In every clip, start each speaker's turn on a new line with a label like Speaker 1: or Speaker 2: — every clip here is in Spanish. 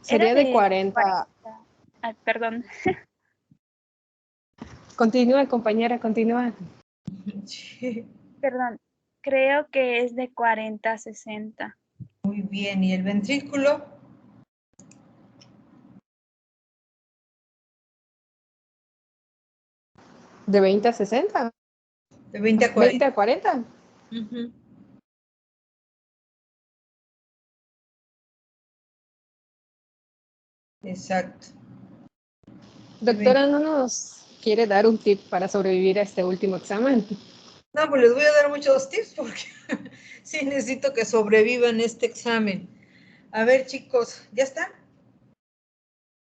Speaker 1: Sería de
Speaker 2: 40.
Speaker 1: 40. Ah, perdón.
Speaker 2: Continúa, compañera, continúa.
Speaker 3: Sí.
Speaker 1: Perdón. Creo que es de 40 a 60.
Speaker 3: Muy bien, ¿y el ventrículo?
Speaker 2: ¿De 20 a 60?
Speaker 3: De 20 a 40.
Speaker 2: 20 a 40.
Speaker 3: Ujú. Exacto.
Speaker 2: Doctora, ¿no nos quiere dar un tip para sobrevivir a este último examen?
Speaker 3: No, pues les voy a dar muchos tips porque sí necesito que sobrevivan este examen. A ver, chicos, ¿ya están?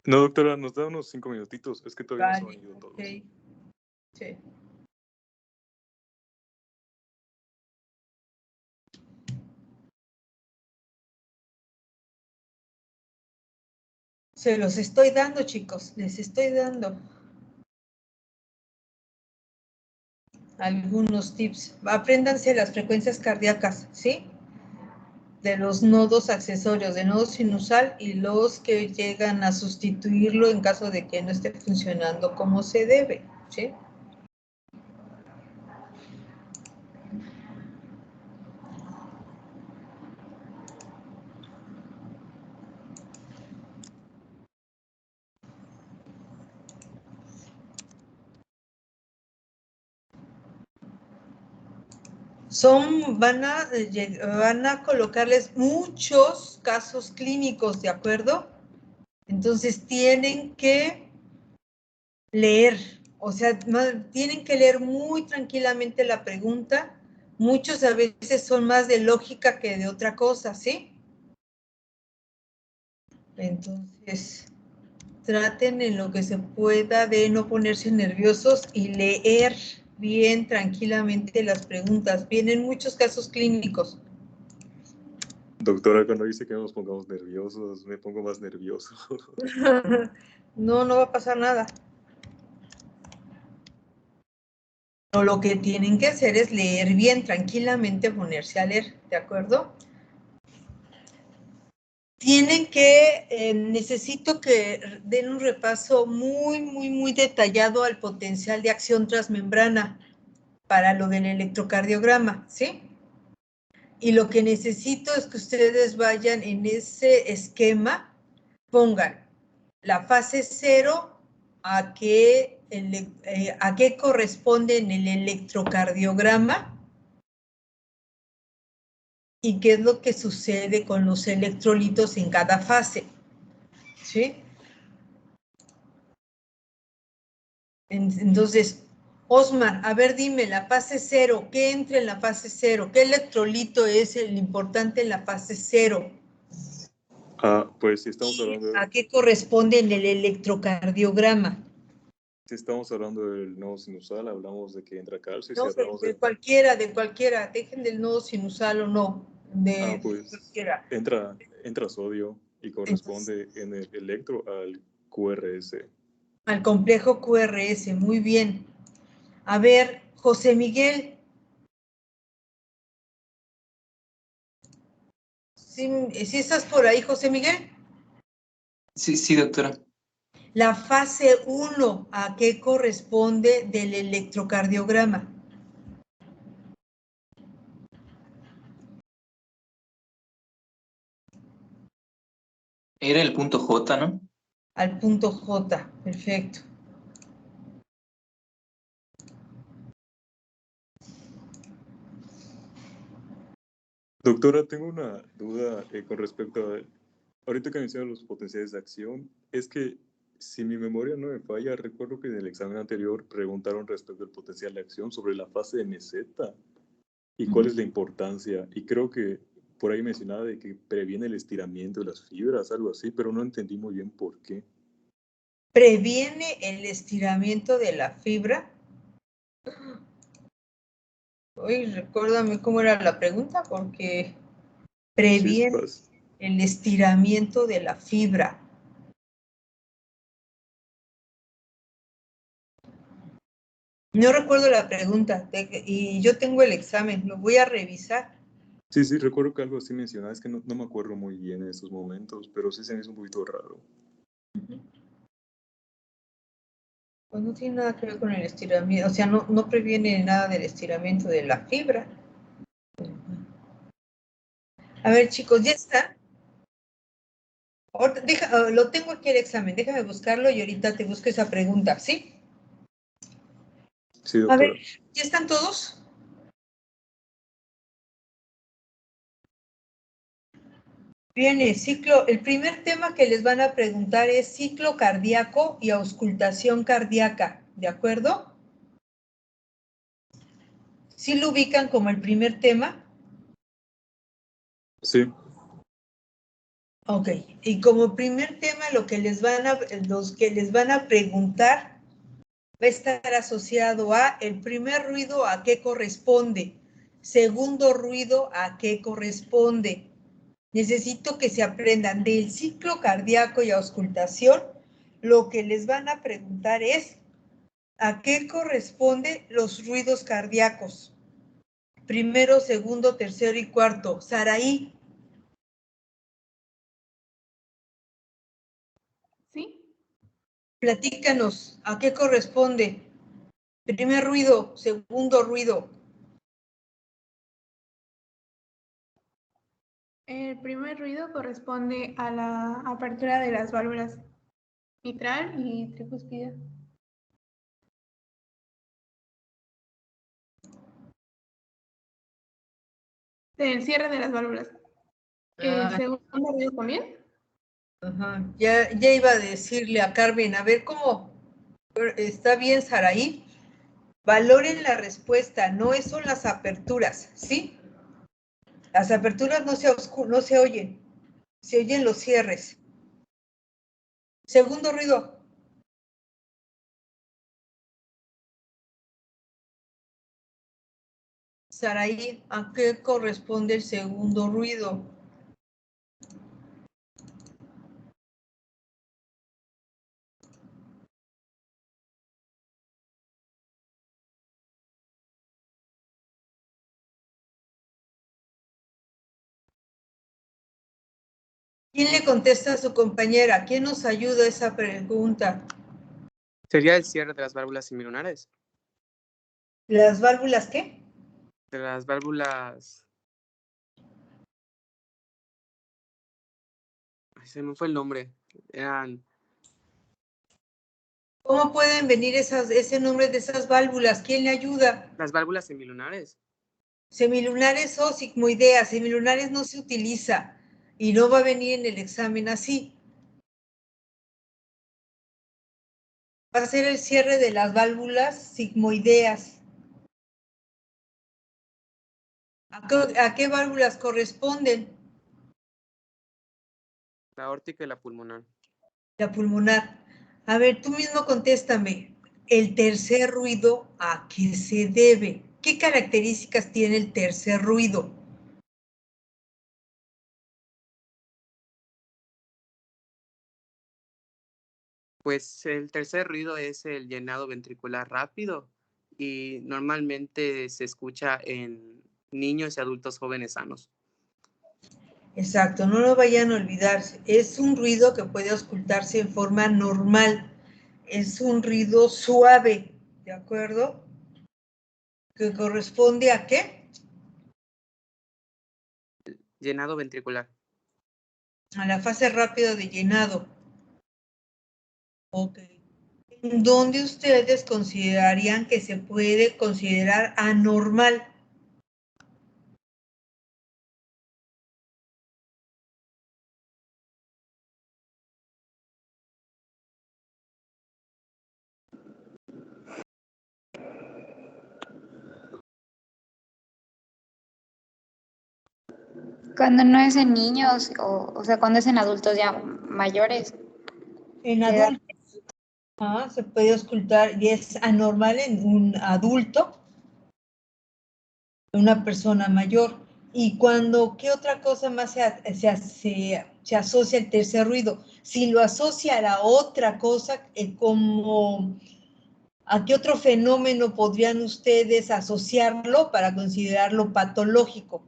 Speaker 4: No, doctora, nos da unos 5 minutitos. Es que todavía no se han ido todos.
Speaker 3: Ok. Sí. Se los estoy dando, chicos, les estoy dando algunos tips. Apréndanse las frecuencias cardíacas, ¿sí? De los nodos accesorios, de nodo sinusal y los que llegan a sustituirlo en caso de que no esté funcionando como se debe, ¿sí? Van a colocarles muchos casos clínicos, ¿de acuerdo? Entonces tienen que leer, o sea, tienen que leer muy tranquilamente la pregunta. Muchos a veces son más de lógica que de otra cosa, ¿sí? Entonces, traten en lo que se pueda de no ponerse nerviosos y leer bien tranquilamente las preguntas. Vienen muchos casos clínicos.
Speaker 4: Doctora, cuando dice que no nos pongamos nerviosos, me pongo más nervioso.
Speaker 3: No, no va a pasar nada. Pero lo que tienen que hacer es leer bien tranquilamente, ponerse a leer, ¿de acuerdo? Tienen que, necesito que den un repaso muy detallado al potencial de acción transmembrana para lo del electrocardiograma, ¿sí? Y lo que necesito es que ustedes vayan en ese esquema, pongan la fase 0, a qué corresponde en el electrocardiograma y qué es lo que sucede con los electrolitos en cada fase, ¿sí? Entonces, Osmar, a ver, dime, la fase 0, ¿qué entra en la fase 0? ¿Qué electrolito es el importante en la fase 0?
Speaker 4: Pues si estamos hablando
Speaker 3: ¿A qué corresponde en el electrocardiograma?
Speaker 4: si estamos hablando del nodo sinusal, hablamos de que entra calcio.
Speaker 3: No,
Speaker 4: Si hablamos
Speaker 3: de cualquiera, dejen del nodo sinusal o no, de
Speaker 4: pues
Speaker 3: cualquiera.
Speaker 4: entra sodio y corresponde en el electro al QRS.
Speaker 3: Al complejo QRS, muy bien. A ver, José Miguel. ¿Sí estás por ahí, José Miguel?
Speaker 5: Sí, doctora.
Speaker 3: La fase 1, ¿a qué corresponde del electrocardiograma?
Speaker 5: Era el punto J, ¿no?
Speaker 3: Al punto J, perfecto.
Speaker 4: Doctora, tengo una duda con respecto a, ahorita que mencionan los potenciales de acción, es que si mi memoria no me falla, recuerdo que en el examen anterior preguntaron respecto al potencial de acción sobre la fase de meseta y cuál es la importancia, y creo que por ahí mencionaba de que previene el estiramiento de las fibras, algo así, pero no entendí muy bien por qué.
Speaker 3: ¿Previene el estiramiento de la fibra? Uy, recuérdame cómo era la pregunta, porque previene el estiramiento de la fibra. No recuerdo la pregunta, y yo tengo el examen, lo voy a revisar.
Speaker 4: Sí, sí, recuerdo que algo así mencionaba, es que no me acuerdo muy bien en estos momentos, pero sí se me hizo un poquito raro.
Speaker 3: Pues no tiene nada que ver con el estiramiento, o sea, no previene nada del estiramiento de la fibra. A ver, chicos, ¿ya está? Lo tengo aquí el examen, déjame buscarlo y ahorita te busco esa pregunta, ¿sí?
Speaker 4: Sí,
Speaker 3: A ver,
Speaker 4: doctora.
Speaker 3: ¿ya están todos? Viene ciclo, el primer tema que les van a preguntar es ciclo cardíaco y auscultación cardíaca, ¿de acuerdo? ¿Sí lo ubican como el primer tema?
Speaker 4: Sí.
Speaker 3: Ok, y como primer tema los que les van a preguntar va a estar asociado a el primer ruido a qué corresponde, segundo ruido a qué corresponde. Necesito que se aprendan del ciclo cardíaco y auscultación. Lo que les van a preguntar es a qué corresponden los ruidos cardíacos. Primero, segundo, tercero y cuarto. Saraí.
Speaker 6: ¿Sí?
Speaker 3: Platícanos, ¿a qué corresponde? Primer ruido, segundo ruido.
Speaker 6: El primer ruido corresponde a la apertura de las válvulas mitral y tricúspide. Del cierre de las válvulas. ¿El segundo ruido también?
Speaker 3: Ajá. Ya iba a decirle a Carmen, a ver cómo está bien, Saraí. Valoren la respuesta, no son las aperturas, ¿sí? Las aperturas no se oyen, se oyen los cierres. Segundo ruido. Saraí, ¿a qué corresponde el segundo ruido? ¿Quién le contesta a su compañera? ¿Quién nos ayuda a esa pregunta?
Speaker 7: Sería el cierre de las válvulas semilunares.
Speaker 3: ¿Las válvulas qué?
Speaker 7: De las válvulas. Ay, se me fue el nombre. Eran.
Speaker 3: ¿Cómo pueden venir ese nombre de esas válvulas? ¿Quién le ayuda?
Speaker 7: Las válvulas semilunares.
Speaker 3: Semilunares o sigmoideas. Semilunares no se utiliza y no va a venir en el examen así. Va a ser el cierre de las válvulas sigmoideas. ¿A qué válvulas corresponden?
Speaker 7: La aórtica y la pulmonar.
Speaker 3: La pulmonar. A ver, tú mismo contéstame. El tercer ruido, ¿a qué se debe? ¿Qué características tiene el tercer ruido?
Speaker 7: Pues el tercer ruido es el llenado ventricular rápido y normalmente se escucha en niños y adultos jóvenes sanos.
Speaker 3: Exacto, no lo vayan a olvidar. Es un ruido que puede auscultarse en forma normal. Es un ruido suave, ¿de acuerdo? ¿Que corresponde a qué?
Speaker 7: Llenado ventricular.
Speaker 3: A la fase rápida de llenado. Ok. ¿Dónde ustedes considerarían que se puede considerar anormal?
Speaker 8: Cuando no es en niños, o sea, cuando es en adultos ya mayores.
Speaker 3: En adultos. Se puede auscultar y es anormal en un adulto, una persona mayor. Y ¿qué otra cosa más se asocia al tercer ruido? Si lo asocia a la otra cosa, ¿a qué otro fenómeno podrían ustedes asociarlo para considerarlo patológico?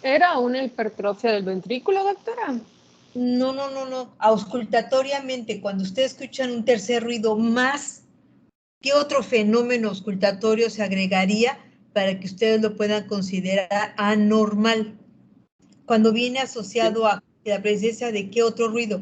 Speaker 2: ¿Era una hipertrofia del ventrículo, doctora?
Speaker 3: No. Auscultatoriamente, cuando ustedes escuchan un tercer ruido más, ¿qué otro fenómeno auscultatorio se agregaría para que ustedes lo puedan considerar anormal? Cuando viene asociado a la presencia de ¿qué otro ruido?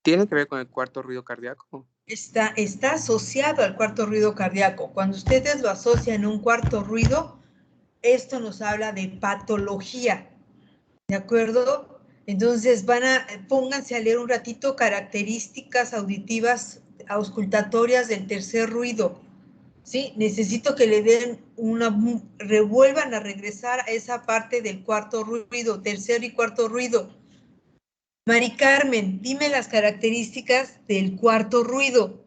Speaker 7: ¿Tiene que ver con el cuarto ruido cardíaco?
Speaker 3: Está asociado al cuarto ruido cardíaco. Cuando ustedes lo asocian a un cuarto ruido, esto nos habla de patología, ¿de acuerdo? Entonces pónganse a leer un ratito características auditivas, auscultatorias del tercer ruido, ¿sí? Necesito que le den revuelvan a regresar a esa parte del cuarto ruido, tercer y cuarto ruido. Mari Carmen, dime las características del cuarto ruido.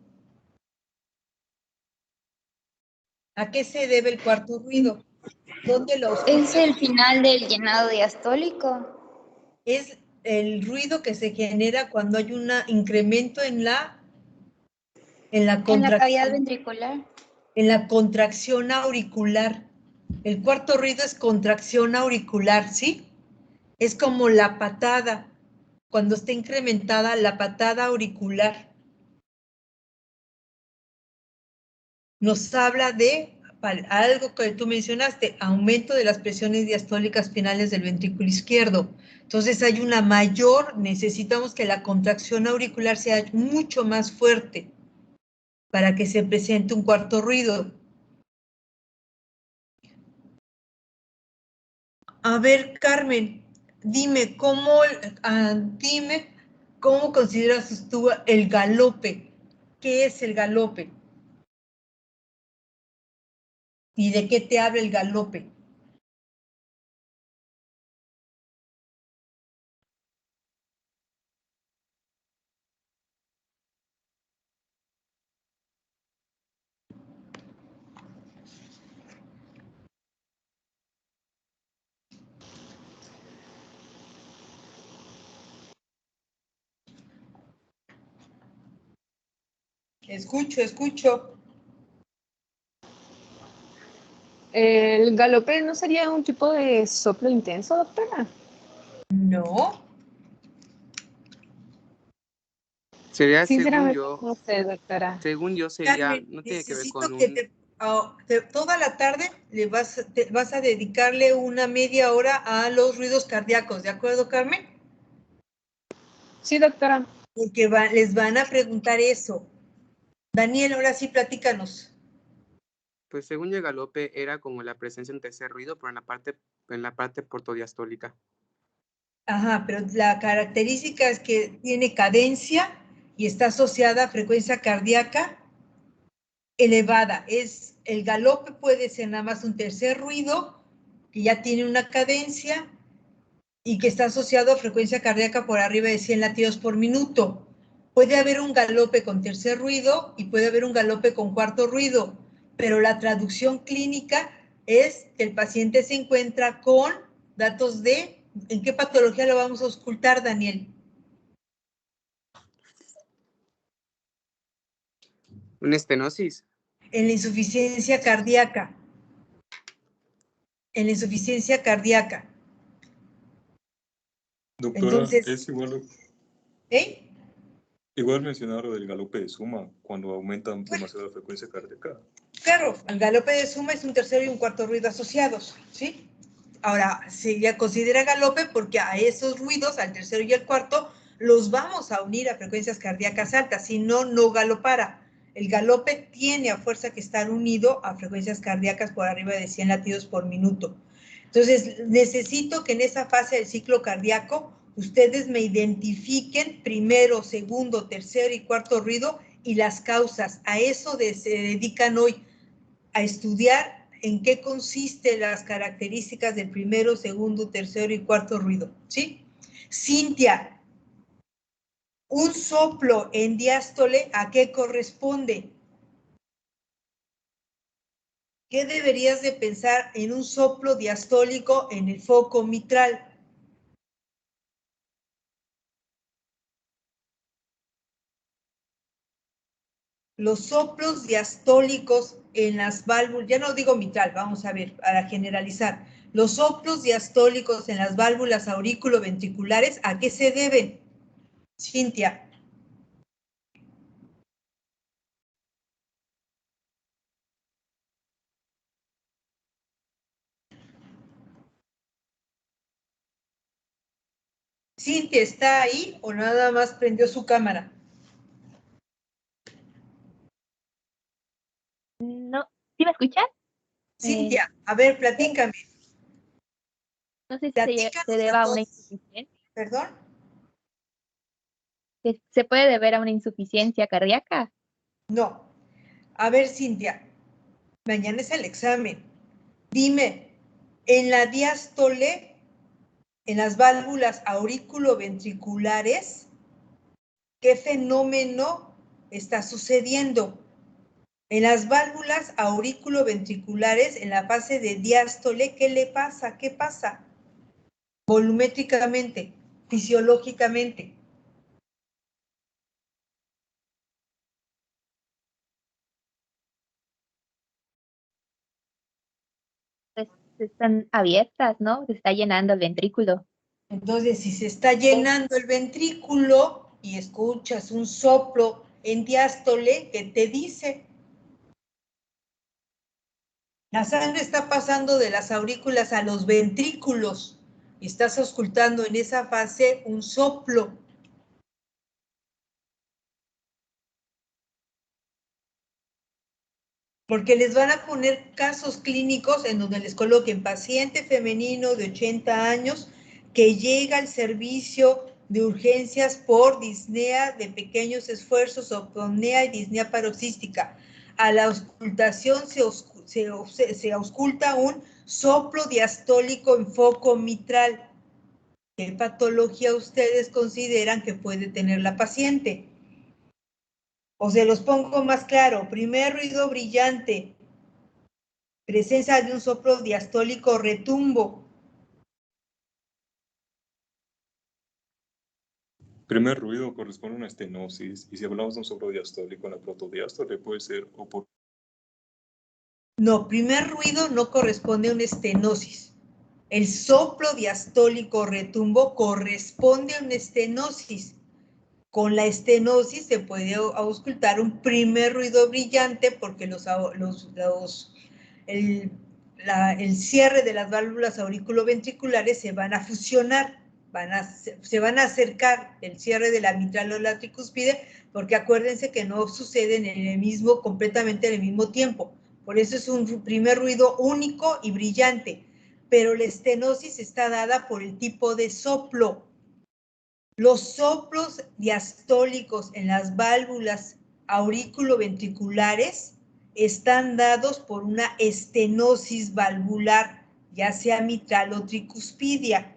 Speaker 3: ¿A qué se debe el cuarto ruido? ¿Dónde lo
Speaker 8: Es
Speaker 3: auscultan?
Speaker 8: el final del llenado diastólico.
Speaker 3: Es el ruido que se genera cuando hay un incremento en la
Speaker 8: En la cavidad
Speaker 3: contracción,
Speaker 8: ventricular.
Speaker 3: en la contracción auricular. El cuarto ruido es contracción auricular, ¿sí? Es como la patada, cuando está incrementada la patada auricular. Nos habla de algo que tú mencionaste, aumento de las presiones diastólicas finales del ventrículo izquierdo. Entonces hay una necesitamos que la contracción auricular sea mucho más fuerte para que se presente un cuarto ruido. A ver, Carmen, dime cómo consideras tú el galope. ¿Qué es el galope? ¿Y de qué te habla el galope? Escucho.
Speaker 2: ¿El galope no sería un tipo de soplo intenso, doctora?
Speaker 3: No.
Speaker 7: Sería,
Speaker 2: Sinceramente, no sé, doctora.
Speaker 7: según yo sería,
Speaker 3: Carmen,
Speaker 7: no tiene que ver
Speaker 3: necesito
Speaker 7: con
Speaker 3: que
Speaker 7: un...
Speaker 3: toda la tarde vas a dedicarle una media hora a los ruidos cardíacos, ¿de acuerdo, Carmen?
Speaker 2: Sí, doctora.
Speaker 3: Porque les van a preguntar eso. Daniel, ahora sí, platícanos.
Speaker 7: Pues según yo el galope era como la presencia de un tercer ruido, pero en la parte portodiastólica.
Speaker 3: Ajá, pero la característica es que tiene cadencia y está asociada a frecuencia cardíaca elevada. El galope puede ser nada más un tercer ruido que ya tiene una cadencia y que está asociado a frecuencia cardíaca por arriba de 100 latidos por minuto. Puede haber un galope con tercer ruido y puede haber un galope con cuarto ruido, pero la traducción clínica es que el paciente se encuentra con datos de ¿en qué patología lo vamos a auscultar, Daniel?
Speaker 7: ¿Una estenosis?
Speaker 3: En la insuficiencia cardíaca. En la insuficiencia cardíaca.
Speaker 4: Doctora,
Speaker 3: Entonces,
Speaker 4: es igual,
Speaker 3: ¿eh?
Speaker 4: igual mencionar lo del galope de suma cuando aumentan demasiado la frecuencia cardíaca.
Speaker 3: Claro, el galope de suma es un tercero y un cuarto ruido asociados, ¿sí? Ahora, se ya considera galope porque a esos ruidos, al tercero y al cuarto, los vamos a unir a frecuencias cardíacas altas, si no, no galopara. El galope tiene a fuerza que estar unido a frecuencias cardíacas por arriba de 100 latidos por minuto. Entonces, necesito que en esa fase del ciclo cardíaco ustedes me identifiquen primero, segundo, tercero y cuarto ruido y las causas. A eso se dedican hoy, a estudiar en qué consisten las características del primero, segundo, tercero y cuarto ruido, ¿sí? Cintia, un soplo en diástole, ¿a qué corresponde? ¿Qué deberías de pensar en un soplo diastólico en el foco mitral? los soplos diastólicos en las válvulas, ya no digo mitral, vamos a ver, para generalizar, los soplos diastólicos en las válvulas aurículo-ventriculares, ¿a qué se deben? Cintia. Cintia, ¿está ahí o nada más prendió su cámara?
Speaker 9: No, ¿sí me escuchan?
Speaker 3: Cintia, a ver, platícame.
Speaker 9: No sé si
Speaker 3: Platícanos
Speaker 9: se deba
Speaker 3: a
Speaker 9: a una
Speaker 3: todos.
Speaker 9: insuficiencia.
Speaker 3: ¿Perdón?
Speaker 9: ¿Se puede deber a una insuficiencia cardíaca?
Speaker 3: No. A ver, Cintia, mañana es el examen. Dime, en la diástole, en las válvulas aurículo-ventriculares, ¿qué fenómeno está sucediendo? En las válvulas aurículo-ventriculares, en la fase de diástole, ¿qué le pasa? ¿Qué pasa? Volumétricamente, fisiológicamente.
Speaker 9: Pues están abiertas, ¿no? Se está llenando el ventrículo.
Speaker 3: Entonces, si se está llenando el ventrículo y escuchas un soplo en diástole, ¿qué te dice? La sangre está pasando de las aurículas a los ventrículos y estás auscultando en esa fase un soplo. Porque les van a poner casos clínicos en donde les coloquen paciente femenino de 80 años que llega al servicio de urgencias por disnea de pequeños esfuerzos, apnea y disnea paroxística. A la auscultación se ausculta un soplo diastólico en foco mitral. ¿Qué patología ustedes consideran que puede tener la paciente? O se los pongo más claro. Primer ruido brillante. Presencia de un soplo diastólico retumbo.
Speaker 4: Primer ruido corresponde a una estenosis, y si hablamos de un soplo diastólico en la protodiástole puede ser o por...
Speaker 3: No, primer ruido no corresponde a una estenosis. El soplo diastólico retumbo corresponde a una estenosis. Con la estenosis se puede auscultar un primer ruido brillante porque el cierre de las válvulas auriculoventriculares se van a fusionar, se van a acercar el cierre de la mitral o la tricúspide, porque acuérdense que no suceden completamente en el mismo tiempo. Por eso es un primer ruido único y brillante, pero la estenosis está dada por el tipo de soplo. Los soplos diastólicos en las válvulas aurículo-ventriculares están dados por una estenosis valvular, ya sea mitral o tricuspidia.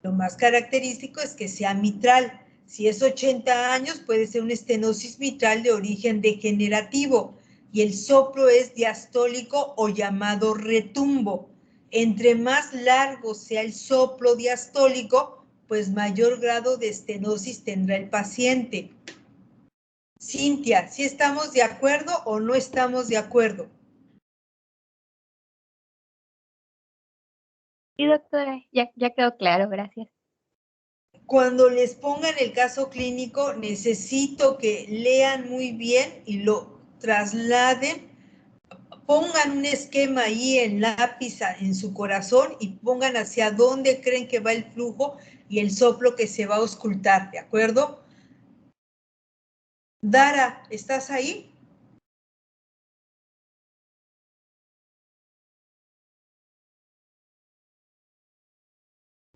Speaker 3: Lo más característico es que sea mitral. Si es 80 años, puede ser una estenosis mitral de origen degenerativo y el soplo es diastólico o llamado retumbo. Entre más largo sea el soplo diastólico, pues mayor grado de estenosis tendrá el paciente. Cintia, ¿sí estamos de acuerdo o no estamos de acuerdo?
Speaker 9: Sí, doctora, ya quedó claro, gracias.
Speaker 3: Cuando les pongan el caso clínico, necesito que lean muy bien y lo trasladen. Pongan un esquema ahí en lápiz en su corazón y pongan hacia dónde creen que va el flujo y el soplo que se va a auscultar, ¿de acuerdo? Dara, ¿estás ahí?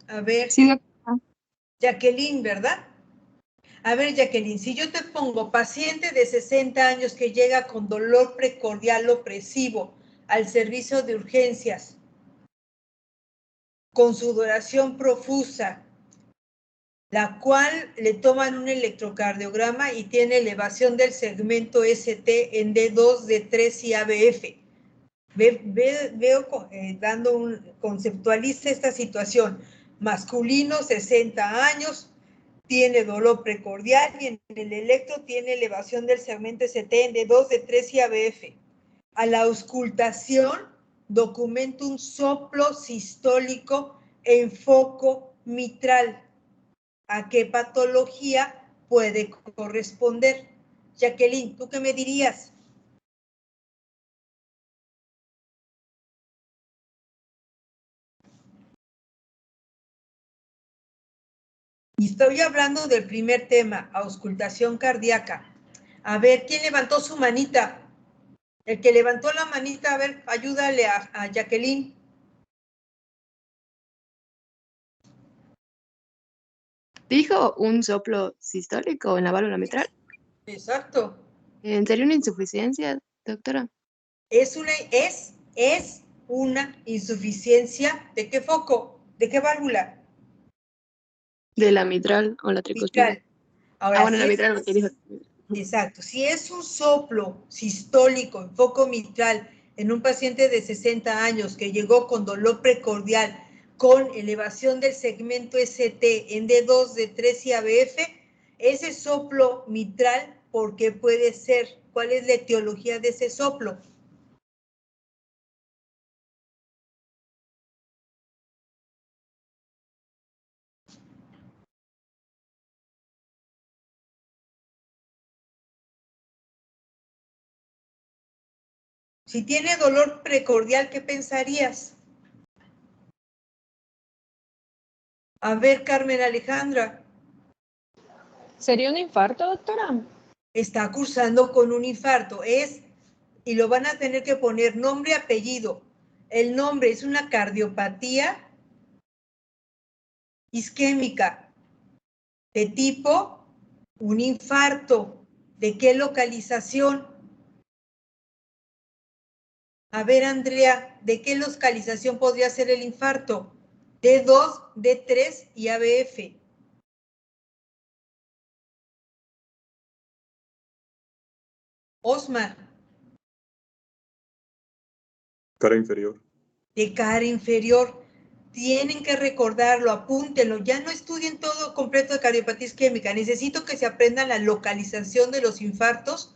Speaker 3: A ver.
Speaker 2: Sí, doctora.
Speaker 3: Jacqueline, ¿verdad? A ver, Jacqueline, si yo te pongo paciente de 60 años que llega con dolor precordial opresivo al servicio de urgencias, con sudoración profusa, la cual le toman un electrocardiograma y tiene elevación del segmento ST en D2, D3 y ABF. Conceptualiza esta situación. Masculino, 60 años, tiene dolor precordial y en el electro tiene elevación del segmento ST en D2, D3 y ABF. A la auscultación documenta un soplo sistólico en foco mitral. ¿A qué patología puede corresponder? Jacqueline, ¿tú qué me dirías? Y estoy hablando del primer tema, auscultación cardíaca. A ver, ¿quién levantó su manita? El que levantó la manita, a ver, ayúdale a Jacqueline.
Speaker 10: Dijo un soplo sistólico en la válvula mitral.
Speaker 3: Exacto.
Speaker 10: ¿Sería una insuficiencia, doctora?
Speaker 3: Es una insuficiencia, ¿de qué foco? ¿De qué válvula?
Speaker 10: De la mitral o la tricúspide.
Speaker 3: Mitral. Ahora,
Speaker 10: bueno, la mitral porque dijo.
Speaker 3: Exacto. Si es un soplo sistólico en foco mitral en un paciente de 60 años que llegó con dolor precordial, con elevación del segmento ST en D2, D3 y ABF, ese soplo mitral, ¿por qué puede ser? ¿Cuál es la etiología de ese soplo? Si tiene dolor precordial, ¿qué pensarías? A ver, Carmen Alejandra.
Speaker 2: ¿Sería un infarto, doctora?
Speaker 3: Está cursando con un infarto. Y lo van a tener que poner nombre, apellido. El nombre es una cardiopatía isquémica. De tipo, un infarto. ¿De qué localización? A ver, Andrea, ¿de qué localización podría ser el infarto? D2, D3 y ABF. Osmar.
Speaker 4: Cara inferior.
Speaker 3: De cara inferior. Tienen que recordarlo, apúntenlo. Ya no estudien todo completo de cardiopatía isquémica. Necesito que se aprendan la localización de los infartos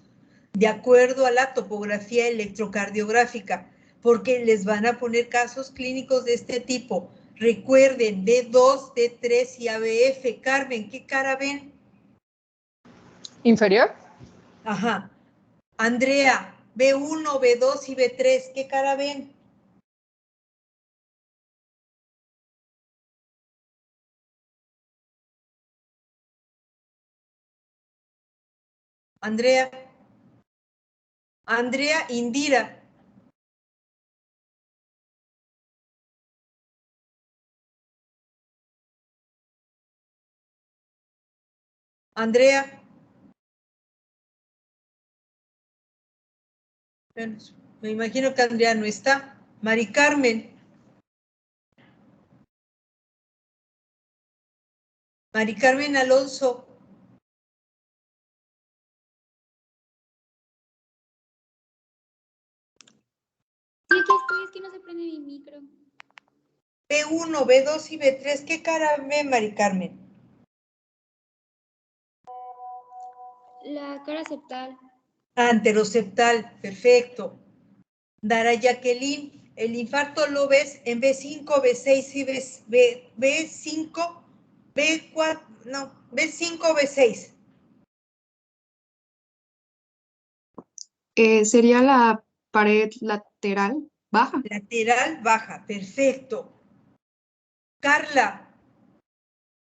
Speaker 3: de acuerdo a la topografía electrocardiográfica, porque les van a poner casos clínicos de este tipo. Recuerden, D2, D3 y ABF. Carmen, ¿qué cara ven?
Speaker 2: ¿Inferior?
Speaker 3: Ajá. Andrea, B1, B2 y B3, ¿qué cara ven? Andrea. Andrea Indira. Andrea. Bueno, me imagino que Andrea no está. Mari Carmen. Mari Carmen Alonso.
Speaker 8: Sí, aquí estoy, es que no se prende mi micro.
Speaker 3: B1, B2 y B3, ¿qué cara ve, Mari Carmen?
Speaker 8: La cara septal.
Speaker 3: Anteroceptal, perfecto. Dara Jacqueline, el infarto lo ves en B5, B6 y B5, B4, no, B5, B6.
Speaker 10: Sería la pared lateral baja.
Speaker 3: Lateral baja, perfecto. Carla.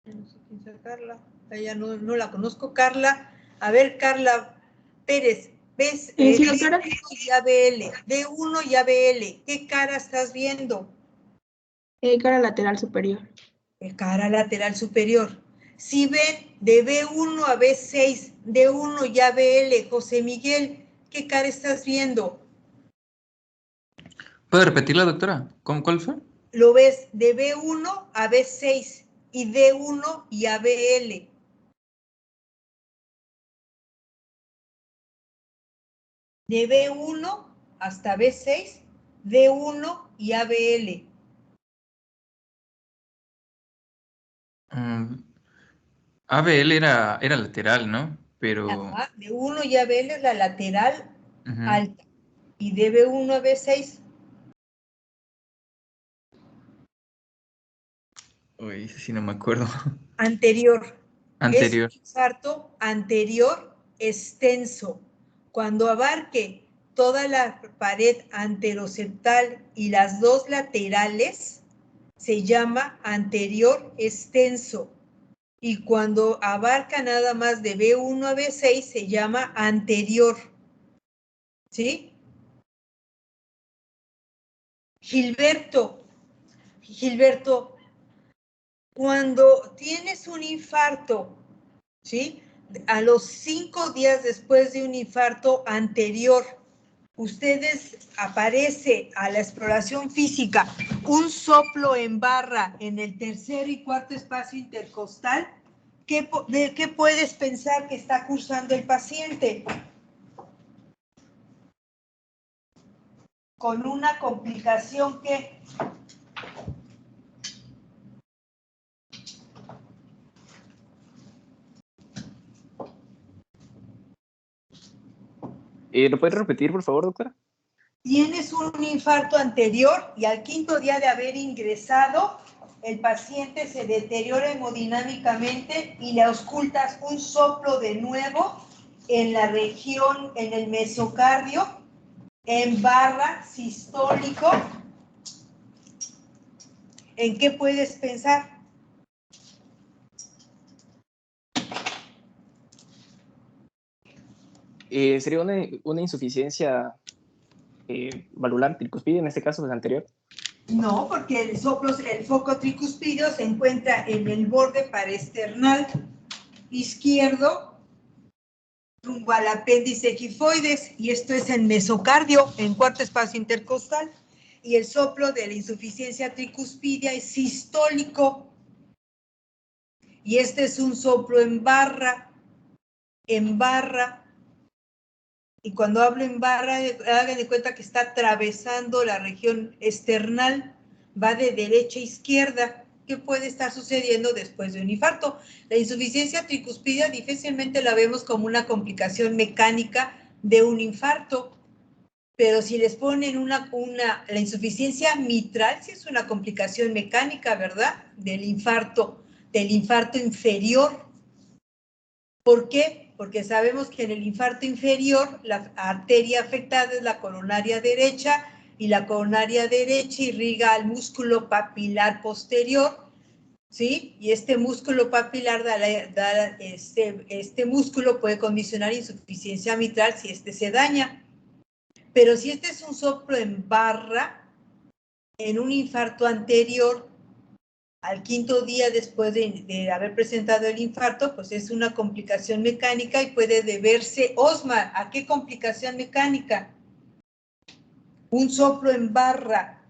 Speaker 3: No sé quién sea Carla. Ella no la conozco. Carla. A ver, Carla Pérez. ¿Ves?
Speaker 10: Sí, doctora.
Speaker 3: D1 y ABL. D1 y ABL. ¿Qué cara estás viendo?
Speaker 10: Cara lateral superior.
Speaker 3: Cara lateral superior. Si ven de B1 a B6, D1 y ABL, José Miguel, ¿qué cara estás viendo?
Speaker 5: ¿Puede repetirla, doctora? ¿Cuál fue?
Speaker 3: Lo ves de B1 a B6 y D1 y ABL. De B1 hasta B6, D1 y ABL.
Speaker 5: ABL era lateral, ¿no? Pero...
Speaker 3: Ajá, D1 y ABL es la lateral
Speaker 5: Ujú.
Speaker 3: alta. Y de B1 a B6.
Speaker 5: Uy, ese sí no me acuerdo.
Speaker 3: Anterior.
Speaker 5: Anterior.
Speaker 3: Es infarto anterior extenso. Cuando abarque toda la pared anteroseptal y las dos laterales, se llama anterior extenso. Y cuando abarca nada más de B1 a B6, se llama anterior. ¿Sí? Gilberto, cuando tienes un infarto, ¿sí? A los 5 días después de un infarto anterior, ustedes aparece a la exploración física un soplo en barra en el tercer y cuarto espacio intercostal, ¿de qué puedes pensar que está cursando el paciente? Con una complicación que...
Speaker 11: ¿Lo puedes repetir, por favor, doctora?
Speaker 3: Tienes un infarto anterior y al 5.º día de haber ingresado, el paciente se deteriora hemodinámicamente y le auscultas un soplo de nuevo en la región, en el mesocardio, en barra sistólico. ¿En qué puedes pensar?
Speaker 11: ¿Sería una insuficiencia valvular tricuspidia, en este caso, el anterior?
Speaker 3: No, porque el foco tricuspidio se encuentra en el borde paraesternal izquierdo rumbo al apéndice gifoides, y esto es en mesocardio, en cuarto espacio intercostal, y el soplo de la insuficiencia tricuspidia es sistólico, y este es un soplo en barra, y cuando hablo en barra, hagan de cuenta que está atravesando la región esternal, va de derecha a izquierda. ¿Qué puede estar sucediendo después de un infarto? La insuficiencia tricuspidia difícilmente la vemos como una complicación mecánica de un infarto, pero si les ponen la insuficiencia mitral, sí es una complicación mecánica, ¿verdad? Del infarto inferior. ¿Por qué? Porque sabemos que en el infarto inferior la arteria afectada es la coronaria derecha, y la coronaria derecha irriga al músculo papilar posterior, ¿sí? Y este músculo papilar este músculo puede condicionar insuficiencia mitral si este se daña. Pero si este es un soplo en barra, en un infarto anterior, al 5.º día después de haber presentado el infarto, pues es una complicación mecánica y puede deberse, Osmar, ¿a qué complicación mecánica? Un soplo en barra.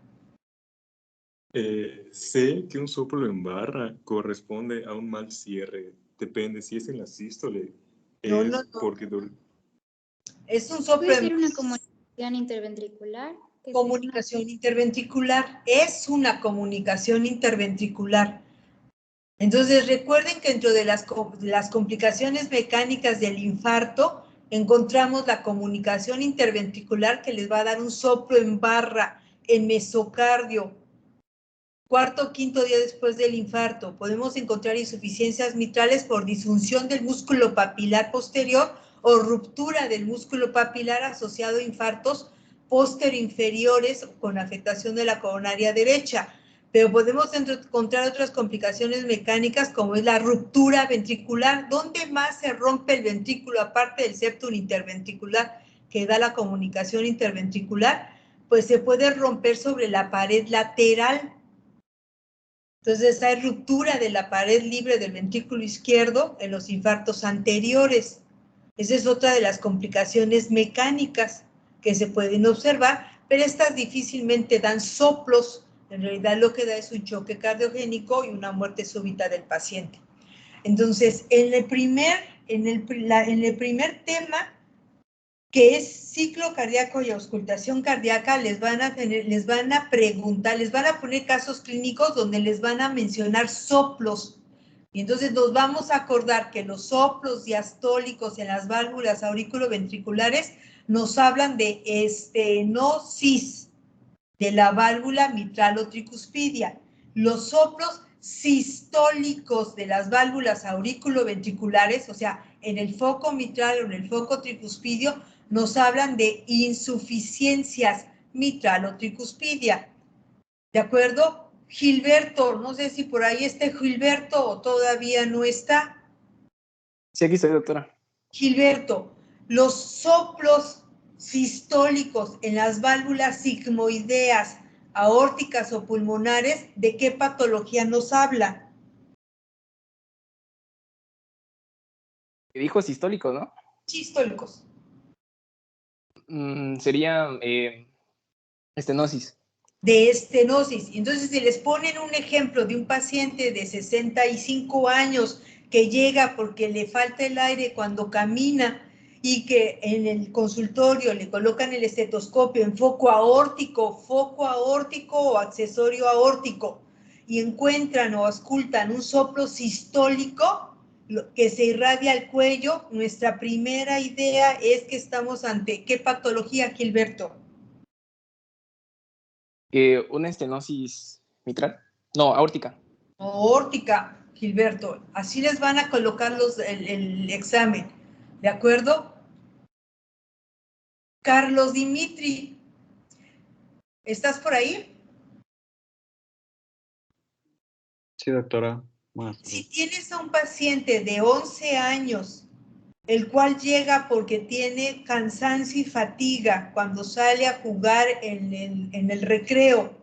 Speaker 4: Sé que un soplo en barra corresponde a un mal cierre. Depende, si es en la sístole,
Speaker 3: No.
Speaker 4: porque...
Speaker 3: Es un soplo
Speaker 8: ¿Puede
Speaker 3: en
Speaker 8: ser una comunicación interventricular?
Speaker 3: Comunicación interventricular. Es una comunicación interventricular. Entonces, recuerden que dentro de las complicaciones mecánicas del infarto, encontramos la comunicación interventricular, que les va a dar un soplo en barra, en mesocardio. Cuarto o 5.º día después del infarto, podemos encontrar insuficiencias mitrales por disfunción del músculo papilar posterior o ruptura del músculo papilar asociado a infartos posterior-inferiores con afectación de la coronaria derecha. Pero podemos encontrar otras complicaciones mecánicas, como es la ruptura ventricular. ¿Dónde más se rompe el ventrículo, aparte del septum interventricular que da la comunicación interventricular? Pues se puede romper sobre la pared lateral. Entonces hay ruptura de la pared libre del ventrículo izquierdo en los infartos anteriores. Esa es otra de las complicaciones mecánicas que se pueden observar, pero estas difícilmente dan soplos. En realidad lo que da es un choque cardiogénico y una muerte súbita del paciente. Entonces, en el primer tema, que es ciclo cardíaco y auscultación cardíaca, les van a preguntar, les van a poner casos clínicos donde les van a mencionar soplos. Y entonces nos vamos a acordar que los soplos diastólicos en las válvulas auriculoventriculares nos hablan de estenosis de la válvula mitralo-tricuspidia. Los soplos sistólicos de las válvulas auriculoventriculares, o sea, en el foco mitral o en el foco tricuspidio, nos hablan de insuficiencias mitralo-tricuspidia. ¿De acuerdo? Gilberto, no sé si por ahí está Gilberto o todavía no está.
Speaker 11: Sí, aquí estoy, doctora.
Speaker 3: Gilberto, los soplos sistólicos en las válvulas sigmoideas, aórticas o pulmonares, ¿de qué patología nos habla?
Speaker 11: Dijo sistólico, ¿no?
Speaker 3: Sistólicos.
Speaker 11: Sería estenosis.
Speaker 3: De estenosis. Entonces, si les ponen un ejemplo de un paciente de 65 años que llega porque le falta el aire cuando camina y que en el consultorio le colocan el estetoscopio en foco aórtico o accesorio aórtico y encuentran o auscultan un soplo sistólico que se irradia al cuello, nuestra primera idea es que estamos ante ¿qué patología, Gilberto?
Speaker 11: ¿Una estenosis mitral? No, aórtica.
Speaker 3: Aórtica, Gilberto. Así les van a colocar el examen. ¿De acuerdo? Carlos Dimitri, ¿estás por ahí?
Speaker 12: Sí, doctora. Buenas tardes.
Speaker 3: Si tienes a un paciente de 11 años, el cual llega porque tiene cansancio y fatiga cuando sale a jugar en el recreo,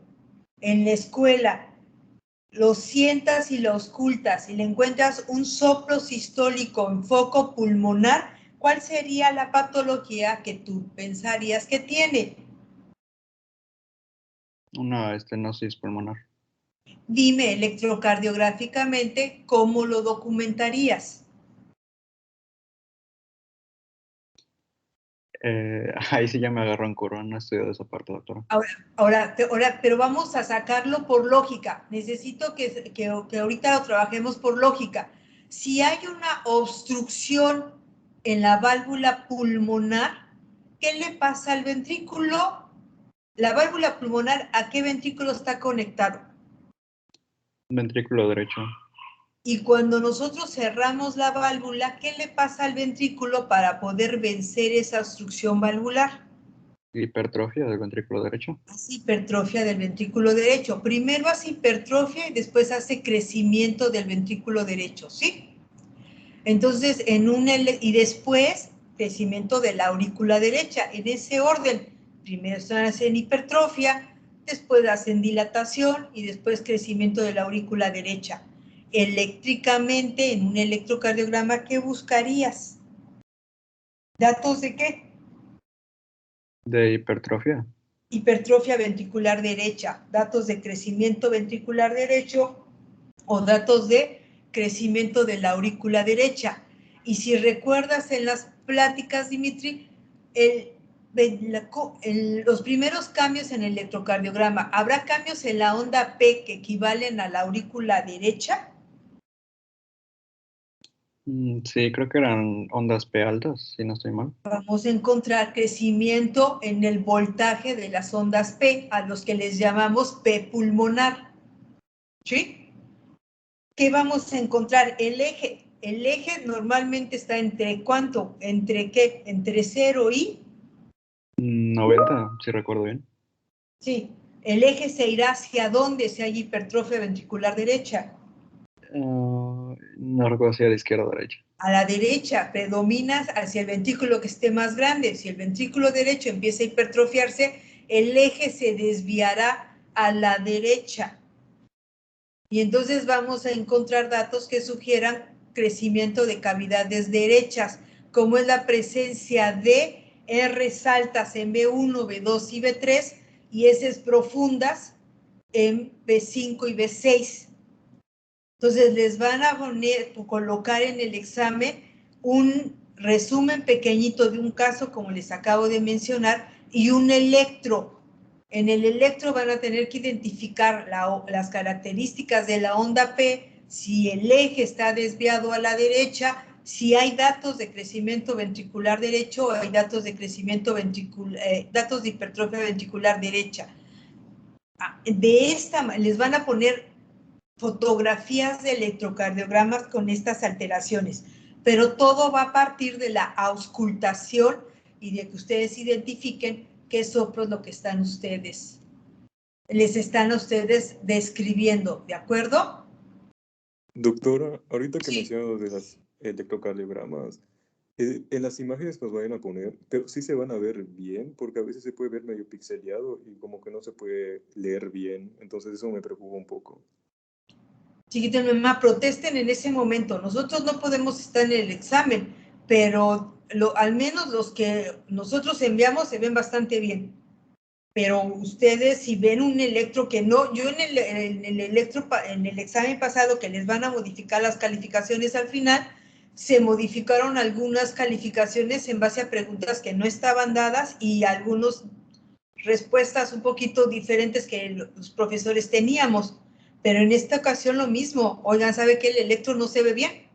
Speaker 3: en la escuela, lo sientas y lo auscultas y le encuentras un soplo sistólico en foco pulmonar, ¿cuál sería la patología que tú pensarías que tiene?
Speaker 12: Una estenosis pulmonar.
Speaker 3: Dime electrocardiográficamente cómo lo documentarías.
Speaker 12: Ahí sí ya me agarró en curva, no he estudiado esa parte, doctora.
Speaker 3: Ahora, pero vamos a sacarlo por lógica. Necesito que ahorita lo trabajemos por lógica. Si hay una obstrucción en la válvula pulmonar, ¿qué le pasa al ventrículo? La válvula pulmonar, ¿a qué ventrículo está conectado?
Speaker 12: Ventrículo derecho.
Speaker 3: Y cuando nosotros cerramos la válvula, ¿qué le pasa al ventrículo para poder vencer esa obstrucción valvular?
Speaker 12: Hipertrofia del ventrículo derecho.
Speaker 3: Hace hipertrofia del ventrículo derecho. Primero hace hipertrofia y después hace crecimiento del ventrículo derecho, ¿sí? Entonces, y después crecimiento de la aurícula derecha, en ese orden. Primero hacen hipertrofia, después hacen dilatación y después crecimiento de la aurícula derecha. Eléctricamente, en un electrocardiograma, ¿qué buscarías? ¿Datos de qué?
Speaker 12: De hipertrofia.
Speaker 3: Hipertrofia ventricular derecha, datos de crecimiento ventricular derecho o datos de crecimiento de la aurícula derecha. Y si recuerdas en las pláticas, Dimitri, los primeros cambios en el electrocardiograma, ¿habrá cambios en la onda P que equivalen a la aurícula derecha?
Speaker 12: Sí, creo que eran ondas P altas, si no estoy mal.
Speaker 3: Vamos a encontrar crecimiento en el voltaje de las ondas P, a los que les llamamos P pulmonar. ¿Sí? ¿Qué vamos a encontrar? El eje. El eje normalmente está entre ¿cuánto? ¿Entre qué? ¿Entre 0 y?
Speaker 12: 90, si recuerdo bien.
Speaker 3: Sí. ¿El eje se irá hacia dónde si hay hipertrofia ventricular derecha?
Speaker 12: No recuerdo si a la izquierda o derecha.
Speaker 3: A la derecha, predominas hacia el ventrículo que esté más grande. Si el ventrículo derecho empieza a hipertrofiarse, el eje se desviará a la derecha. Y entonces vamos a encontrar datos que sugieran crecimiento de cavidades derechas, como es la presencia de R's altas en B1, B2 y B3, y S profundas en B5 y B6. Entonces les van a colocar en el examen un resumen pequeñito de un caso, como les acabo de mencionar, y un electro. En el electro van a tener que identificar las características de la onda P, si el eje está desviado a la derecha, si hay datos de crecimiento ventricular derecho o hay datos de crecimiento datos de hipertrofia ventricular derecha. Les van a poner fotografías de electrocardiogramas con estas alteraciones, pero todo va a partir de la auscultación y de que ustedes identifiquen qué soplo es lo que les están a ustedes describiendo, ¿de acuerdo?
Speaker 4: Doctora, ahorita que
Speaker 3: Sí.
Speaker 4: mencionas de los electrocardiogramas, en las imágenes que nos vayan a poner, pero sí se van a ver bien, porque a veces se puede ver medio pixeleado y como que no se puede leer bien, entonces eso me preocupa un poco.
Speaker 3: Chiquita mamá, protesten en ese momento. Nosotros no podemos estar en el examen, pero al menos los que nosotros enviamos se ven bastante bien. Pero ustedes, si ven un electro que no, yo en el examen pasado que les van a modificar las calificaciones al final, se modificaron algunas calificaciones en base a preguntas que no estaban dadas y algunas respuestas un poquito diferentes que los profesores teníamos. Pero en esta ocasión lo mismo. Oigan, ¿sabe que el electro no se ve bien?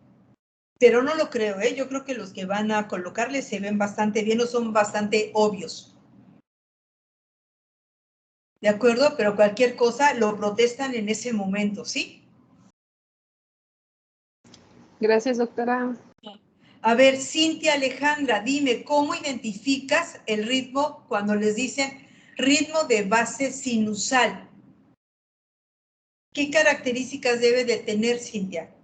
Speaker 3: Pero no lo creo, ¿eh? Yo creo que los que van a colocarle se ven bastante bien o son bastante obvios. ¿De acuerdo? Pero cualquier cosa lo protestan en ese momento, ¿sí?
Speaker 2: Gracias, doctora.
Speaker 3: A ver, Cintia Alejandra, dime, ¿cómo identificas el ritmo cuando les dicen ritmo de base sinusal? ¿Qué características debe de tener, Cintia?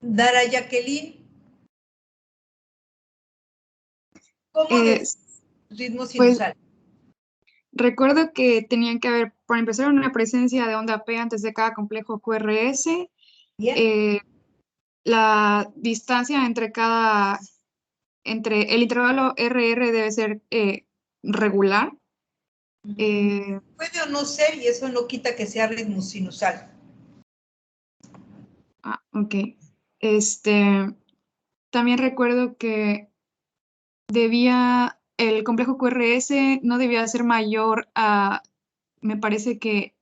Speaker 3: Dara Jacqueline. ¿Cómo es ritmo sinusal?
Speaker 13: Pues, recuerdo que tenían que haber, para empezar, una presencia de onda P antes de cada complejo QRS. La distancia entre el intervalo RR debe ser regular.
Speaker 3: Puede o no ser, y eso no quita que sea ritmo sinusal.
Speaker 13: Ok. También recuerdo que el complejo QRS no debía ser mayor a, me parece que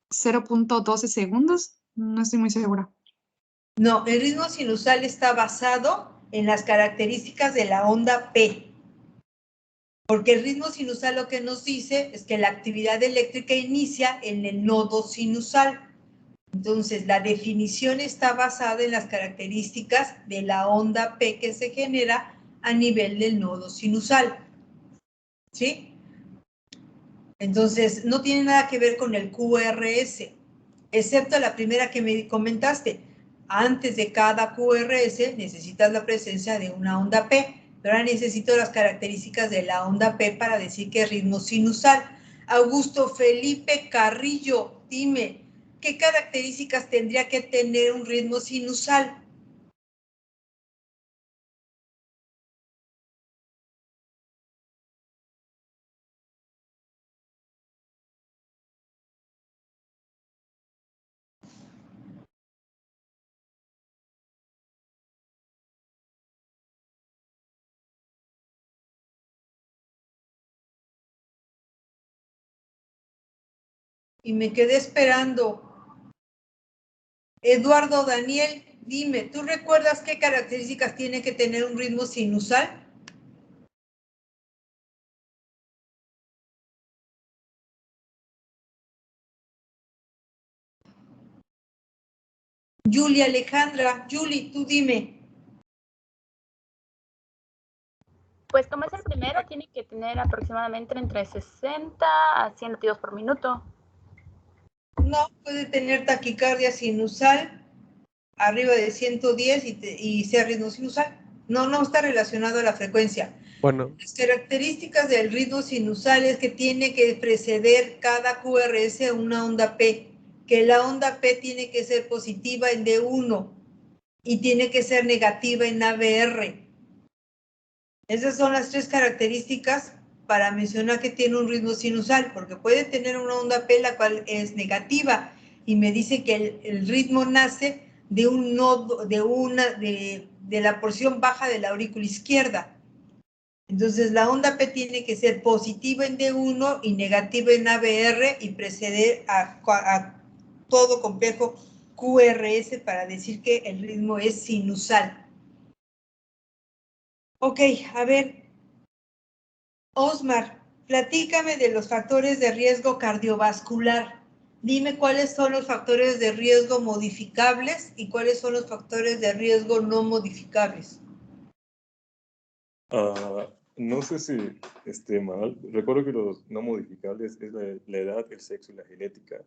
Speaker 13: 0.12 segundos. No estoy muy segura.
Speaker 3: No, el ritmo sinusal está basado en las características de la onda P. Porque el ritmo sinusal lo que nos dice es que la actividad eléctrica inicia en el nodo sinusal. Entonces, la definición está basada en las características de la onda P que se genera a nivel del nodo sinusal. ¿Sí? Entonces, no tiene nada que ver con el QRS, excepto la primera que me comentaste. Antes de cada QRS necesitas la presencia de una onda P, pero ahora necesito las características de la onda P para decir que es ritmo sinusal. Augusto Felipe Carrillo, dime, ¿qué características tendría que tener un ritmo sinusal? Y me quedé esperando. Eduardo Daniel, dime, ¿tú recuerdas qué características tiene que tener un ritmo sinusal? Julia Alejandra, Julie, tú dime.
Speaker 14: Pues como es el primero, tiene que tener aproximadamente entre 60 a 100 latidos por minuto.
Speaker 3: No, puede tener taquicardia sinusal arriba de 110 y sea ritmo sinusal. No está relacionado a la frecuencia.
Speaker 15: Bueno.
Speaker 3: Las características del ritmo sinusal es que tiene que preceder cada QRS una onda P, que la onda P tiene que ser positiva en D1 y tiene que ser negativa en ABR. Esas son las tres características para mencionar que tiene un ritmo sinusal, porque puede tener una onda P la cual es negativa y me dice que el ritmo nace de un nodo, de la porción baja de la aurícula izquierda. Entonces la onda P tiene que ser positiva en D1 y negativa en ABR y preceder a todo complejo QRS para decir que el ritmo es sinusal. Ok, a ver, Osmar, platícame de los factores de riesgo cardiovascular. Dime cuáles son los factores de riesgo modificables y cuáles son los factores de riesgo no modificables.
Speaker 4: No sé si esté mal. Recuerdo que los no modificables es la edad, el sexo y la genética.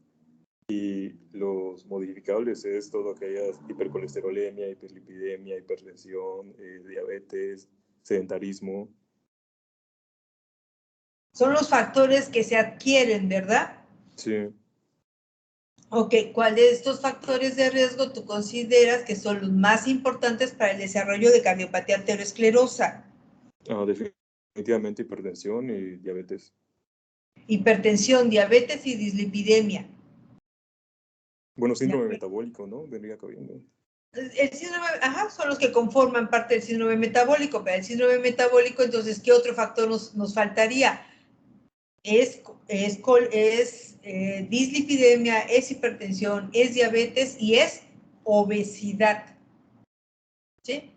Speaker 4: Y los modificables es todo aquellas hipercolesterolemia, hiperlipidemia, hipertensión, diabetes, sedentarismo.
Speaker 3: Son los factores que se adquieren, ¿verdad?
Speaker 4: Sí.
Speaker 3: Ok, ¿cuál de estos factores de riesgo tú consideras que son los más importantes para el desarrollo de cardiopatía arteriosclerosa?
Speaker 4: Definitivamente hipertensión y diabetes.
Speaker 3: Hipertensión, diabetes y dislipidemia.
Speaker 4: Bueno, síndrome metabólico, ¿no? Vendría cabiendo.
Speaker 3: El síndrome, son los que conforman parte del síndrome metabólico, pero el síndrome metabólico, entonces, ¿qué otro factor nos faltaría? Es dislipidemia, es hipertensión, es diabetes y es obesidad. ¿Sí?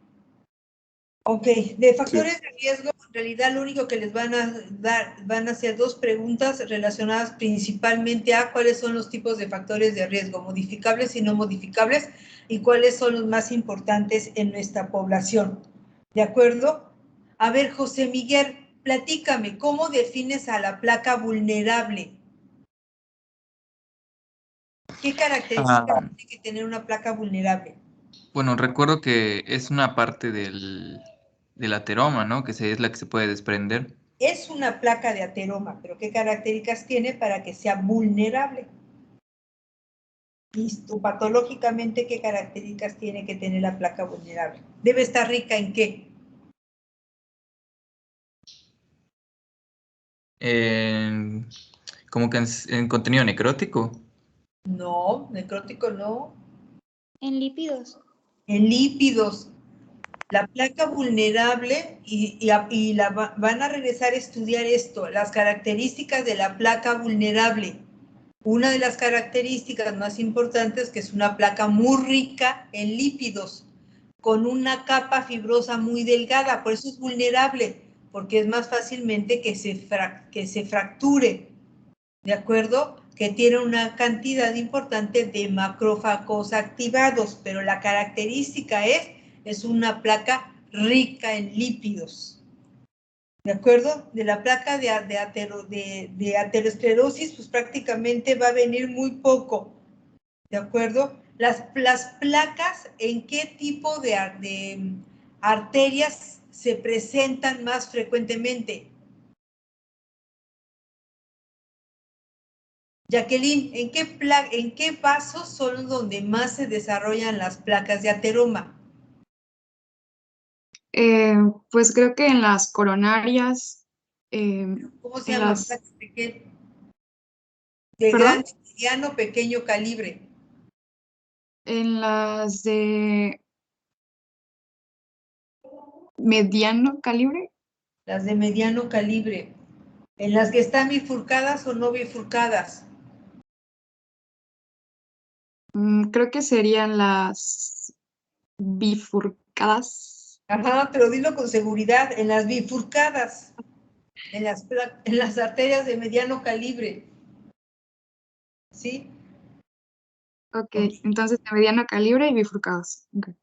Speaker 3: Ok, de factores de riesgo, en realidad lo único que les van a hacer dos preguntas relacionadas principalmente a cuáles son los tipos de factores de riesgo, modificables y no modificables, y cuáles son los más importantes en nuestra población. ¿De acuerdo? A ver, José Miguel, platícame, ¿cómo defines a la placa vulnerable? ¿Qué características tiene que tener una placa vulnerable?
Speaker 5: Bueno, recuerdo que es una parte del ateroma, ¿no? Que es la que se puede desprender.
Speaker 3: Es una placa de ateroma, pero ¿qué características tiene para que sea vulnerable? Histopatológicamente, ¿qué características tiene que tener la placa vulnerable? ¿Debe estar rica en qué?
Speaker 5: Como que en contenido necrótico.
Speaker 3: No, necrótico no.
Speaker 8: En lípidos.
Speaker 3: En lípidos. La placa vulnerable, van a regresar a estudiar esto, las características de la placa vulnerable. Una de las características más importantes es que es una placa muy rica en lípidos, con una capa fibrosa muy delgada, por eso es vulnerable, porque es más fácilmente que se fracture, ¿de acuerdo? Que tiene una cantidad importante de macrófagos activados, pero la característica es una placa rica en lípidos. ¿De acuerdo? De la placa de aterosclerosis, pues prácticamente va a venir muy poco. ¿De acuerdo? Las placas, ¿en qué tipo de arterias se presentan más frecuentemente? Jacqueline, ¿en qué vasos son donde más se desarrollan las placas de ateroma?
Speaker 13: Pues creo que en las coronarias.
Speaker 3: ¿Cómo se llaman? Placas de qué? De
Speaker 13: ¿Perdón?
Speaker 3: gran, mediano, pequeño calibre.
Speaker 13: En las de mediano calibre.
Speaker 3: Las de mediano calibre. En las que están bifurcadas o no bifurcadas.
Speaker 13: Creo que serían las bifurcadas.
Speaker 3: Pero dilo con seguridad, en las bifurcadas, en las arterias de mediano calibre. ¿Sí?
Speaker 13: Ok, entonces de mediano calibre y bifurcadas. Okay.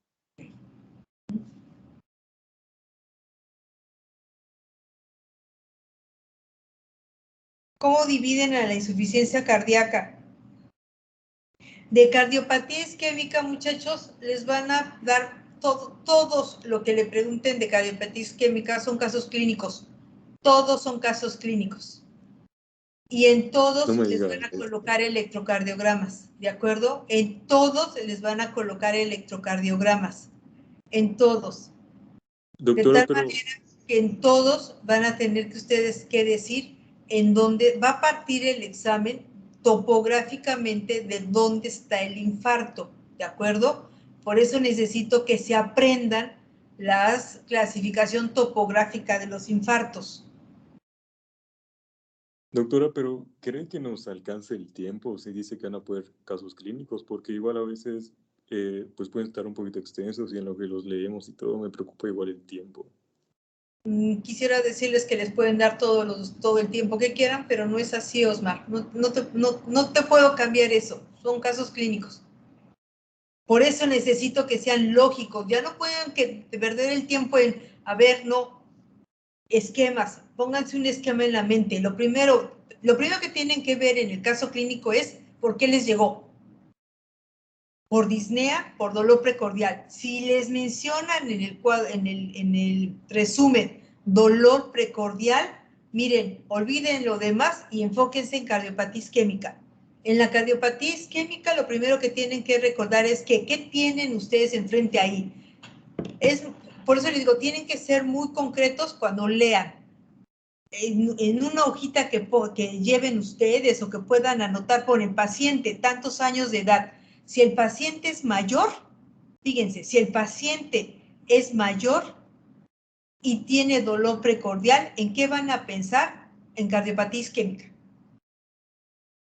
Speaker 3: ¿Cómo dividen a la insuficiencia cardíaca? De cardiopatía isquémica, muchachos, les van a dar todos lo que le pregunten de cardiopatía isquémica son casos clínicos. Todos son casos clínicos. Y en todos les van a colocar electrocardiogramas, ¿de acuerdo? En todos les van a colocar electrocardiogramas. En todos.
Speaker 4: Doctora,
Speaker 3: de tal manera, que en todos van a tener que ustedes que decir en dónde va a partir el examen topográficamente de dónde está el infarto, ¿de acuerdo? Por eso necesito que se aprendan la clasificación topográfica de los infartos.
Speaker 4: Doctora, pero ¿cree que nos alcance el tiempo si dice que van a poder casos clínicos? Porque igual a veces pues pueden estar un poquito extensos y en lo que los leemos y todo me preocupa igual el tiempo.
Speaker 3: Quisiera decirles que les pueden dar todo el tiempo que quieran, pero no es así, Osmar. No te puedo cambiar eso. Son casos clínicos. Por eso necesito que sean lógicos. Ya no pueden perder el tiempo en, a ver, no, esquemas. Pónganse un esquema en la mente. Lo primero que tienen que ver en el caso clínico es por qué les llegó. Por disnea, por dolor precordial. Si les mencionan en el resumen dolor precordial, miren, olviden lo demás y enfóquense en cardiopatía isquémica. En la cardiopatía isquémica lo primero que tienen que recordar es que ¿qué tienen ustedes enfrente ahí? Por eso les digo, tienen que ser muy concretos cuando lean. En una hojita que lleven ustedes o que puedan anotar, ponen paciente, tantos años de edad. Si el paciente es mayor, fíjense, si el paciente es mayor y tiene dolor precordial, ¿en qué van a pensar? En cardiopatía isquémica.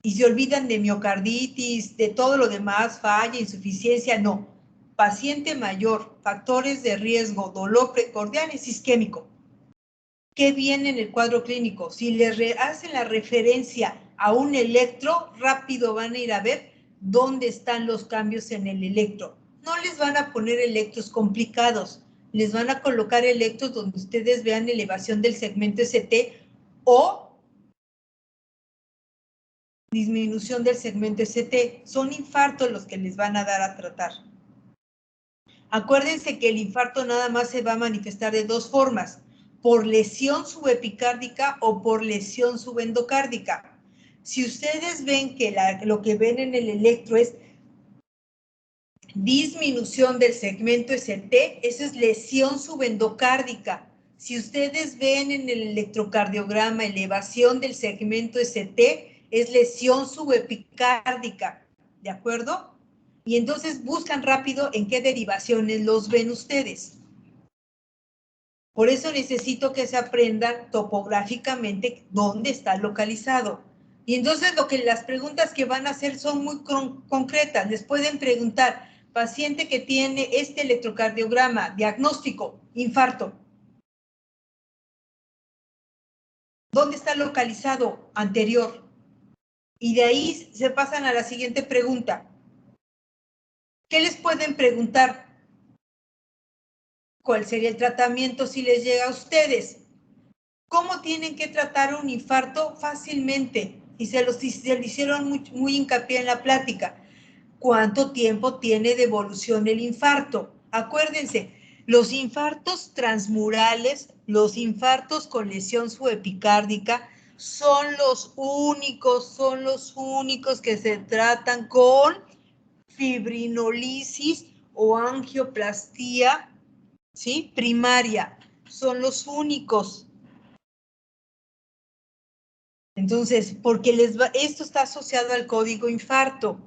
Speaker 3: Y se olvidan de miocarditis, de todo lo demás, falla, insuficiencia, no. Paciente mayor, factores de riesgo, dolor precordial es isquémico. ¿Qué viene en el cuadro clínico? Si les hacen la referencia a un electro, rápido van a ir a ver dónde están los cambios en el electro. No les van a poner electros complicados, les van a colocar electros donde ustedes vean elevación del segmento ST o disminución del segmento ST. Son infartos los que les van a dar a tratar. Acuérdense que el infarto nada más se va a manifestar de dos formas, por lesión subepicárdica o por lesión subendocárdica. Si ustedes ven que lo que ven en el electro es disminución del segmento ST, eso es lesión subendocárdica. Si ustedes ven en el electrocardiograma elevación del segmento ST, es lesión subepicárdica, ¿de acuerdo? Y entonces buscan rápido en qué derivaciones los ven ustedes. Por eso necesito que se aprendan topográficamente dónde está localizado. Y entonces las preguntas que van a hacer son muy concretas. Les pueden preguntar, paciente que tiene este electrocardiograma, diagnóstico, infarto. ¿Dónde está localizado? Anterior. Y de ahí se pasan a la siguiente pregunta. ¿Qué les pueden preguntar? ¿Cuál sería el tratamiento si les llega a ustedes? ¿Cómo tienen que tratar un infarto? Fácilmente. Y se lo hicieron muy hincapié en la plática. ¿Cuánto tiempo tiene de evolución el infarto? Acuérdense, los infartos transmurales, los infartos con lesión subepicárdica, son los únicos que se tratan con fibrinolisis o angioplastía, ¿sí? Primaria, son los únicos. Entonces, porque esto está asociado al código infarto.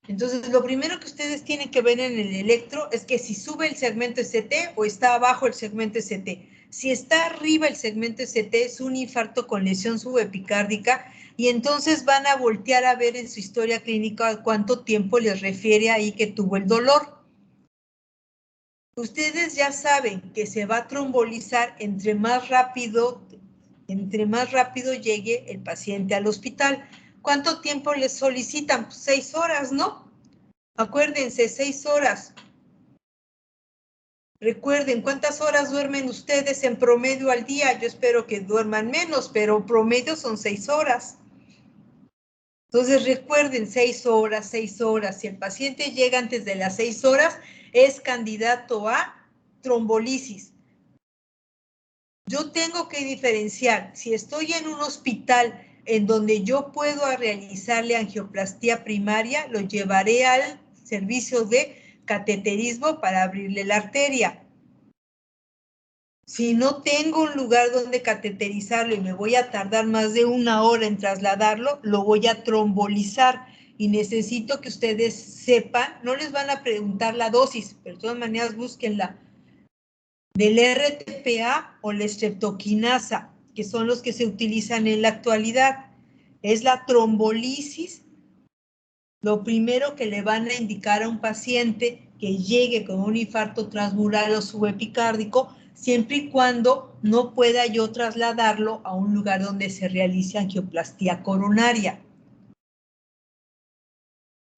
Speaker 3: Entonces, lo primero que ustedes tienen que ver en el electro es que si sube el segmento ST o está abajo el segmento ST. Si está arriba el segmento ST es un infarto con lesión subepicárdica y entonces van a voltear a ver en su historia clínica cuánto tiempo les refiere ahí que tuvo el dolor. Ustedes ya saben que se va a trombolizar entre más rápido llegue el paciente al hospital. ¿Cuánto tiempo les solicitan? 6 horas, ¿no? Acuérdense, 6 horas. Recuerden, ¿cuántas horas duermen ustedes en promedio al día? Yo espero que duerman menos, pero promedio son 6 horas. Entonces recuerden, 6 horas, 6 horas. Si el paciente llega antes de las 6 horas, es candidato a trombolisis. Yo tengo que diferenciar, si estoy en un hospital en donde yo puedo realizarle angioplastía primaria, lo llevaré al servicio de cateterismo para abrirle la arteria. Si no tengo un lugar donde cateterizarlo y me voy a tardar más de 1 hora en trasladarlo, lo voy a trombolizar. Y necesito que ustedes sepan, no les van a preguntar la dosis, pero de todas maneras búsquenla, del RTPA o la streptoquinasa, que son los que se utilizan en la actualidad. Es la trombolisis, lo primero que le van a indicar a un paciente que llegue con un infarto transmural o subepicárdico, siempre y cuando no pueda yo trasladarlo a un lugar donde se realice angioplastía coronaria.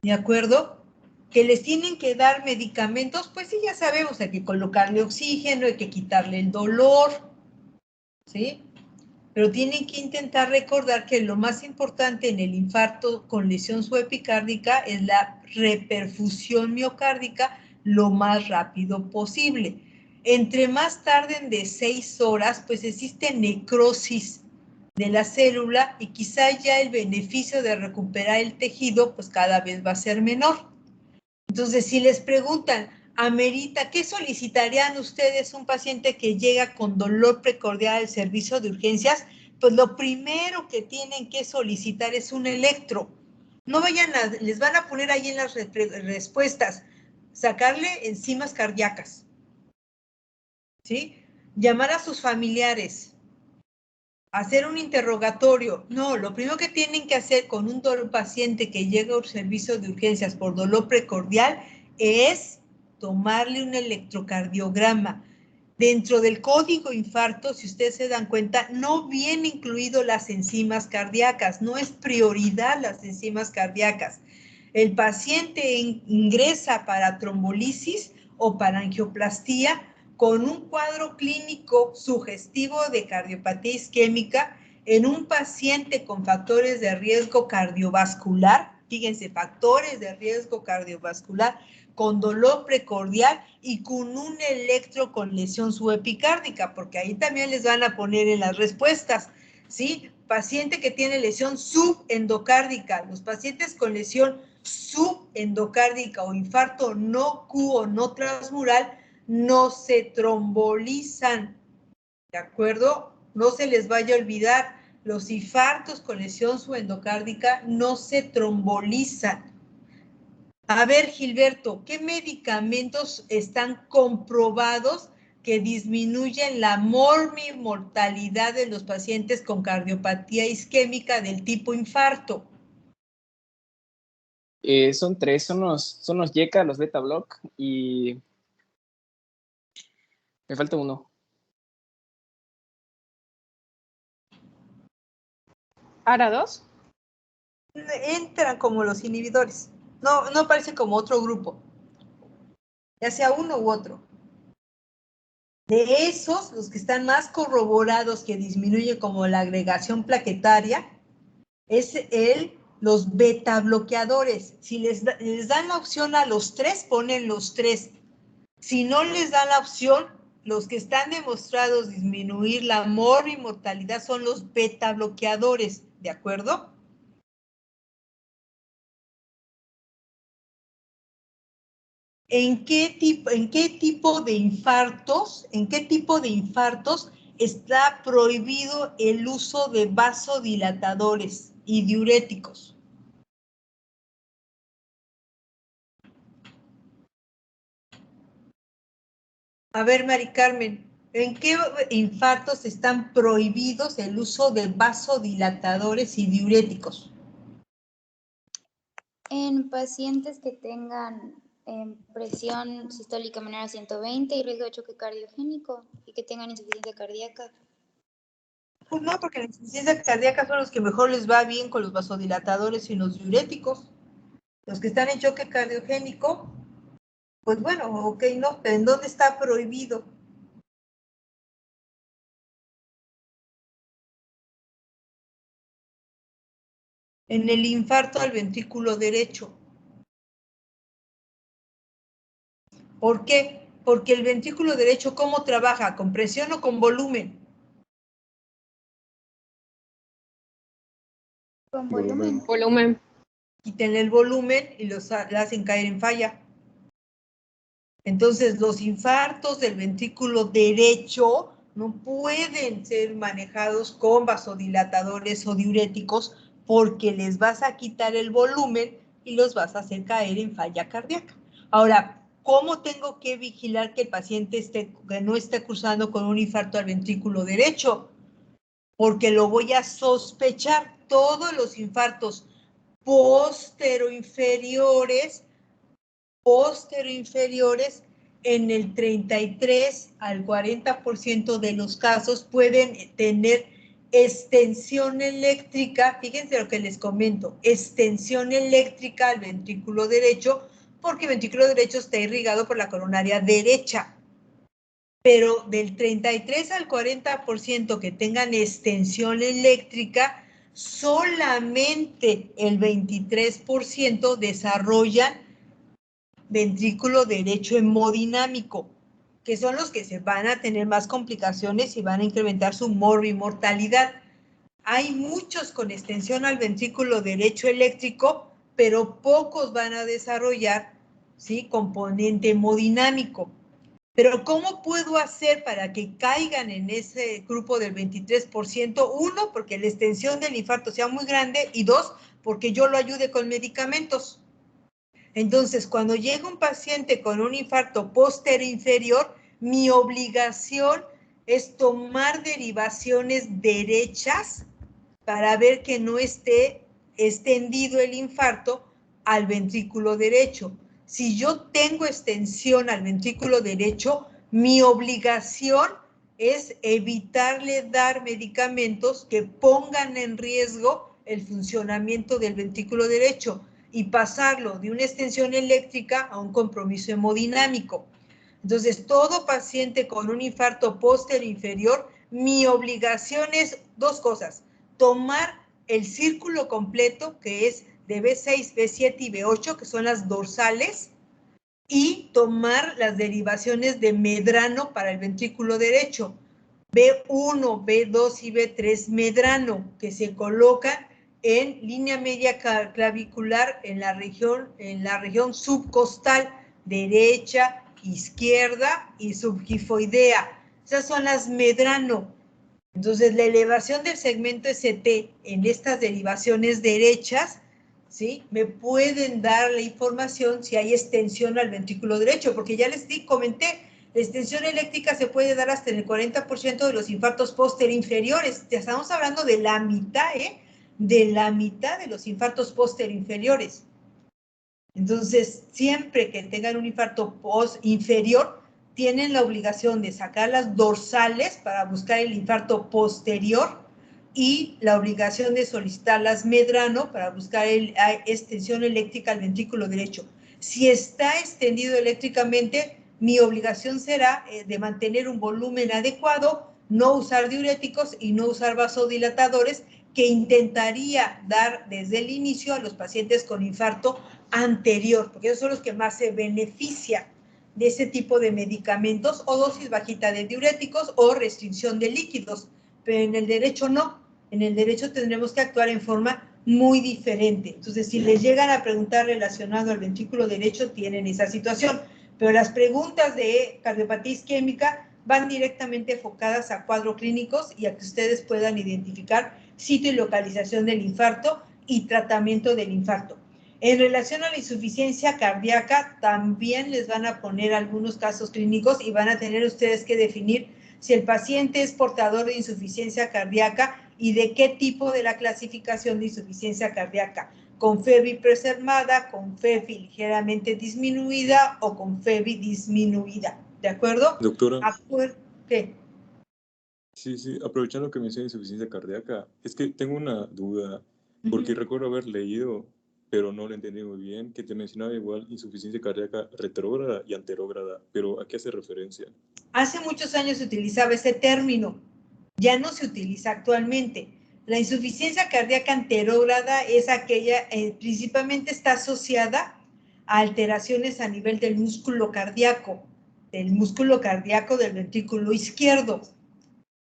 Speaker 3: ¿De acuerdo? Que les tienen que dar medicamentos, pues sí, ya sabemos, hay que colocarle oxígeno, hay que quitarle el dolor, ¿sí? Pero tienen que intentar recordar que lo más importante en el infarto con lesión subepicárdica es la reperfusión miocárdica lo más rápido posible. Entre más tarden de 6 horas, pues existe necrosis de la célula y quizá ya el beneficio de recuperar el tejido, pues cada vez va a ser menor. Entonces, si les preguntan, amerita, ¿qué solicitarían ustedes un paciente que llega con dolor precordial al servicio de urgencias? Pues lo primero que tienen que solicitar es un electro. No vayan a, les van a poner ahí en las respuestas, sacarle enzimas cardíacas, ¿sí? Llamar a sus familiares, hacer un interrogatorio. No, lo primero que tienen que hacer con un paciente que llega a un servicio de urgencias por dolor precordial es tomarle un electrocardiograma. Dentro del código infarto, si ustedes se dan cuenta, no viene incluido las enzimas cardíacas, no es prioridad las enzimas cardíacas. El paciente ingresa para trombolisis o para angioplastía con un cuadro clínico sugestivo de cardiopatía isquémica en un paciente con factores de riesgo cardiovascular, fíjense, factores de riesgo cardiovascular, con dolor precordial y con un electro con lesión subepicárdica, porque ahí también les van a poner en las respuestas, ¿sí? Paciente que tiene lesión subendocárdica, los pacientes con lesión subendocárdica o infarto no Q o no transmural, no se trombolizan, ¿de acuerdo? No se les vaya a olvidar, los infartos con lesión subendocárdica no se trombolizan. A ver, Gilberto, ¿qué medicamentos están comprobados que disminuyen la mortalidad de los pacientes con cardiopatía isquémica del tipo infarto?
Speaker 11: Son 3, son los YECA, los beta block y me falta uno.
Speaker 2: ¿ARA2?
Speaker 3: Entran como los inhibidores. No aparece como otro grupo. Ya sea uno u otro. De esos, los que están más corroborados que disminuyen como la agregación plaquetaria, es los beta bloqueadores. Si les dan la opción a los 3, ponen los 3. Si no les dan la opción, los que están demostrados disminuir la mortalidad son los beta bloqueadores, ¿de acuerdo? ¿En qué tipo de infartos está prohibido el uso de vasodilatadores y diuréticos? A ver, Mari Carmen, ¿en qué infartos están prohibidos el uso de vasodilatadores y diuréticos?
Speaker 8: En pacientes que tengan presión sistólica menor a 120 y riesgo de choque cardiogénico y que tengan insuficiencia cardíaca.
Speaker 3: Pues no, porque la insuficiencia cardíaca son los que mejor les va bien con los vasodilatadores y los diuréticos. Los que están en choque cardiogénico, pues bueno, ok, no, pero ¿en dónde está prohibido? En el infarto al ventrículo derecho. ¿Por qué? Porque el ventrículo derecho, ¿cómo trabaja? ¿Con presión o con volumen?
Speaker 8: Con volumen.
Speaker 2: Volumen.
Speaker 3: Quiten el volumen y los hacen caer en falla. Entonces, los infartos del ventrículo derecho no pueden ser manejados con vasodilatadores o diuréticos porque les vas a quitar el volumen y los vas a hacer caer en falla cardíaca. Ahora, ¿cómo tengo que vigilar que el paciente que no esté cursando con un infarto al ventrículo derecho? Porque lo voy a sospechar. Todos los infartos posteroinferiores en el 33 al 40% de los casos pueden tener extensión eléctrica. Fíjense lo que les comento, extensión eléctrica al ventrículo derecho, porque el ventrículo derecho está irrigado por la coronaria derecha. Pero del 33 al 40% que tengan extensión eléctrica, solamente el 23% desarrollan ventrículo derecho hemodinámico, que son los que se van a tener más complicaciones y van a incrementar su mortalidad. Hay muchos con extensión al ventrículo derecho eléctrico, pero pocos van a desarrollar, ¿sí?, componente hemodinámico. Pero ¿cómo puedo hacer para que caigan en ese grupo del 23%? Uno, porque la extensión del infarto sea muy grande, y dos, porque yo lo ayude con medicamentos. Entonces, cuando llega un paciente con un infarto posterior, mi obligación es tomar derivaciones derechas para ver que no esté extendido el infarto al ventrículo derecho. Si yo tengo extensión al ventrículo derecho, mi obligación es evitarle dar medicamentos que pongan en riesgo el funcionamiento del ventrículo derecho y pasarlo de una extensión eléctrica a un compromiso hemodinámico. Entonces, todo paciente con un infarto posterior, mi obligación es dos cosas: tomar el círculo completo, que es de B6, B7 y B8, que son las dorsales, y tomar las derivaciones de medrano para el ventrículo derecho, B1, B2 y B3 medrano, que se colocan en línea media clavicular en la región subcostal, derecha, izquierda y subgifoidea. Esas son las medrano. Entonces, la elevación del segmento ST en estas derivaciones derechas, ¿sí?, me pueden dar la información si hay extensión al ventrículo derecho, porque ya les comenté, la extensión eléctrica se puede dar hasta en el 40% de los infartos posteriores. Ya estamos hablando de la mitad, de la mitad de los infartos posteriores. Entonces, siempre que tengan un infarto postinferior, tienen la obligación de sacar las dorsales para buscar el infarto posterior y la obligación de solicitar las medrano para buscar la extensión eléctrica al ventrículo derecho. Si está extendido eléctricamente, mi obligación será de mantener un volumen adecuado, no usar diuréticos y no usar vasodilatadores, que intentaría dar desde el inicio a los pacientes con infarto anterior, porque esos son los que más se benefician de ese tipo de medicamentos, o dosis bajita de diuréticos o restricción de líquidos, pero en el derecho no. En el derecho tendremos que actuar en forma muy diferente. Entonces, si les llegan a preguntar relacionado al ventrículo derecho, tienen esa situación, pero las preguntas de cardiopatía isquémica van directamente enfocadas a cuadros clínicos y a que ustedes puedan identificar sitio y localización del infarto y tratamiento del infarto. En relación a la insuficiencia cardíaca, también les van a poner algunos casos clínicos y van a tener ustedes que definir si el paciente es portador de insuficiencia cardíaca y de qué tipo de la clasificación de insuficiencia cardíaca, con FEBI preservada, con FEBI ligeramente disminuida o con FEBI disminuida. ¿De acuerdo?
Speaker 4: Doctora.
Speaker 3: ¿Qué?
Speaker 4: Sí, aprovechando que menciona insuficiencia cardíaca, es que tengo una duda, porque recuerdo haber leído, pero no lo entendí muy bien, que te mencionaba igual insuficiencia cardíaca retrógrada y anterógrada, pero ¿a qué hace referencia?
Speaker 3: Hace muchos años se utilizaba ese término, ya no se utiliza actualmente. La insuficiencia cardíaca anterógrada es aquella, principalmente está asociada a alteraciones a nivel del músculo cardíaco del ventrículo izquierdo,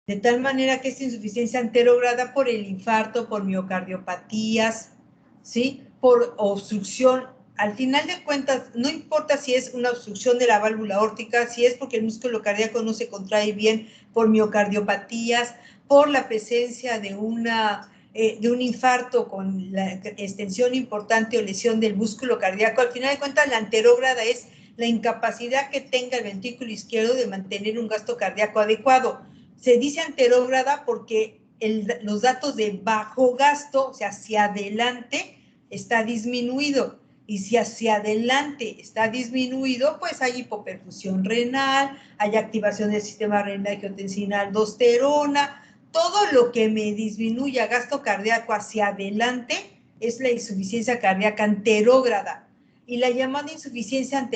Speaker 3: de tal manera que es insuficiencia anterógrada por el infarto, por miocardiopatías, ¿sí?, por obstrucción al final de cuentas, no importa si es una obstrucción de la válvula aórtica, si es porque el músculo cardíaco no se contrae bien por miocardiopatías, por la presencia de un infarto con la extensión importante o lesión del músculo cardíaco. Al final de cuentas, la anterógrada es la incapacidad que tenga el ventrículo izquierdo de mantener un gasto cardíaco adecuado. Se dice anterógrada porque los datos de bajo gasto, o sea, hacia adelante, está disminuido. Y si hacia adelante está disminuido, pues hay hipoperfusión renal, hay activación del sistema renina-angiotensina-aldosterona. Todo lo que me disminuya gasto cardíaco hacia adelante es la insuficiencia cardíaca anterógrada. Y la llamada insuficiencia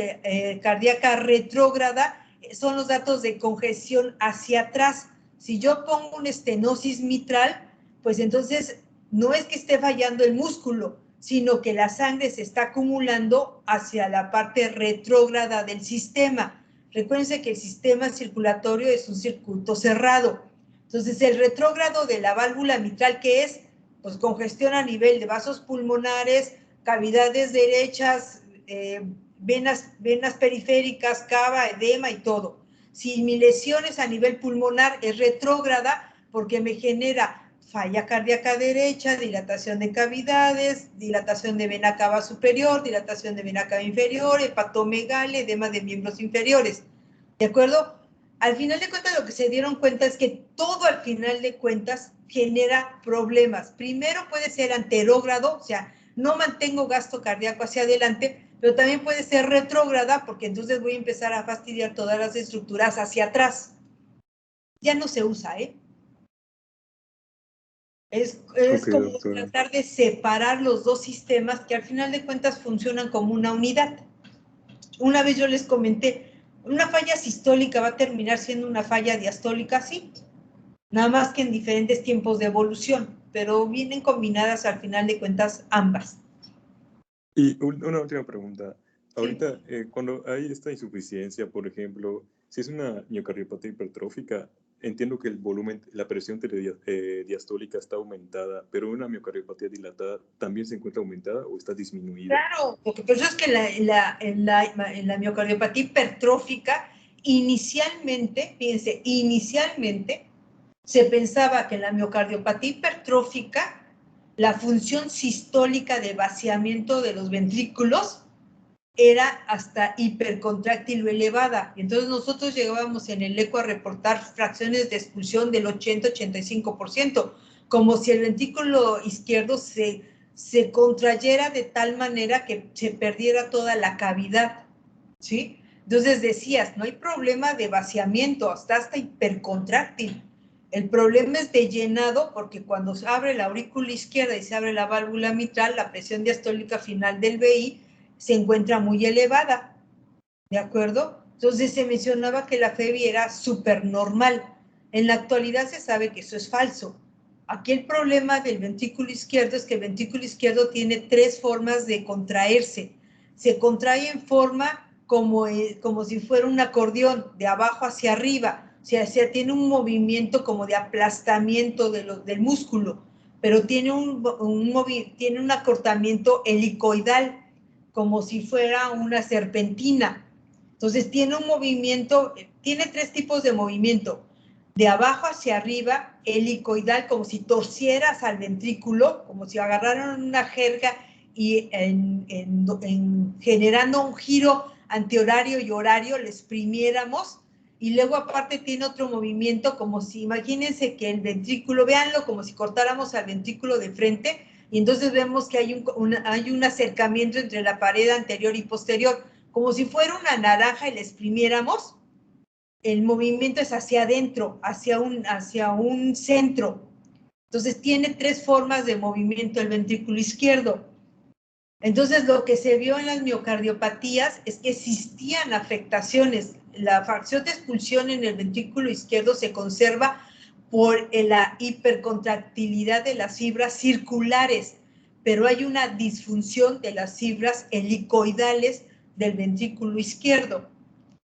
Speaker 3: cardíaca retrógrada son los datos de congestión hacia atrás. Si yo pongo una estenosis mitral, pues entonces no es que esté fallando el músculo, sino que la sangre se está acumulando hacia la parte retrógrada del sistema. Recuérdense que el sistema circulatorio es un circuito cerrado. Entonces, el retrógrado de la válvula mitral, ¿qué es? Pues congestión a nivel de vasos pulmonares, cavidades derechas, venas periféricas, cava, edema y todo. Si mi lesión es a nivel pulmonar, es retrógrada porque me genera falla cardíaca derecha, dilatación de cavidades, dilatación de vena cava superior, dilatación de vena cava inferior, hepatomegalia, edema de miembros inferiores. ¿De acuerdo? Al final de cuentas, lo que se dieron cuenta es que todo al final de cuentas genera problemas. Primero puede ser anterógrado, o sea, no mantengo gasto cardíaco hacia adelante, pero también puede ser retrógrada, porque entonces voy a empezar a fastidiar todas las estructuras hacia atrás. Ya no se usa, ¿eh? Es como
Speaker 4: doctora.
Speaker 3: tratar de separar los dos sistemas que al final de cuentas funcionan como una unidad. Una vez yo les comenté, una falla sistólica va a terminar siendo una falla diastólica, sí, nada más que en diferentes tiempos de evolución, pero vienen combinadas al final de cuentas ambas.
Speaker 4: Y una última pregunta. Ahorita, cuando hay esta insuficiencia, por ejemplo, si es una miocardiopatía hipertrófica, entiendo que el volumen, la presión diastólica está aumentada, pero una miocardiopatía dilatada también se encuentra aumentada o está disminuida.
Speaker 3: Claro, porque por eso es que en la miocardiopatía hipertrófica, inicialmente, fíjense, inicialmente se pensaba que en la miocardiopatía hipertrófica la función sistólica de vaciamiento de los ventrículos era hasta hipercontráctil o elevada. Entonces nosotros llegábamos en el eco a reportar fracciones de expulsión del 80-85%, como si el ventrículo izquierdo se contrayera de tal manera que se perdiera toda la cavidad, ¿sí? Entonces decías, no hay problema de vaciamiento, hasta hipercontráctil. El problema es de llenado, porque cuando se abre la aurícula izquierda y se abre la válvula mitral, la presión diastólica final del VI se encuentra muy elevada, ¿de acuerdo? Entonces se mencionaba que la FEBI era súper normal. En la actualidad se sabe que eso es falso. Aquí el problema del ventrículo izquierdo es que el ventrículo izquierdo tiene tres formas de contraerse. Se contrae en forma como si fuera un acordeón, de abajo hacia arriba. O sea, tiene un movimiento como de aplastamiento del músculo, pero tiene tiene un acortamiento helicoidal, como si fuera una serpentina. Entonces tiene un movimiento, tiene tres tipos de movimiento: de abajo hacia arriba, helicoidal, como si torcieras al ventrículo, como si agarraran una jerga y generando un giro antihorario y horario le exprimiéramos. Y luego aparte tiene otro movimiento como si, imagínense que el ventrículo, véanlo como si cortáramos al ventrículo de frente, y entonces vemos que hay un acercamiento entre la pared anterior y posterior, como si fuera una naranja y le exprimiéramos. El movimiento es hacia adentro, hacia un centro. Entonces tiene tres formas de movimiento el ventrículo izquierdo. Entonces lo que se vio en las miocardiopatías es que existían afectaciones. La fracción de expulsión en el ventrículo izquierdo se conserva por la hipercontractilidad de las fibras circulares, pero hay una disfunción de las fibras helicoidales del ventrículo izquierdo.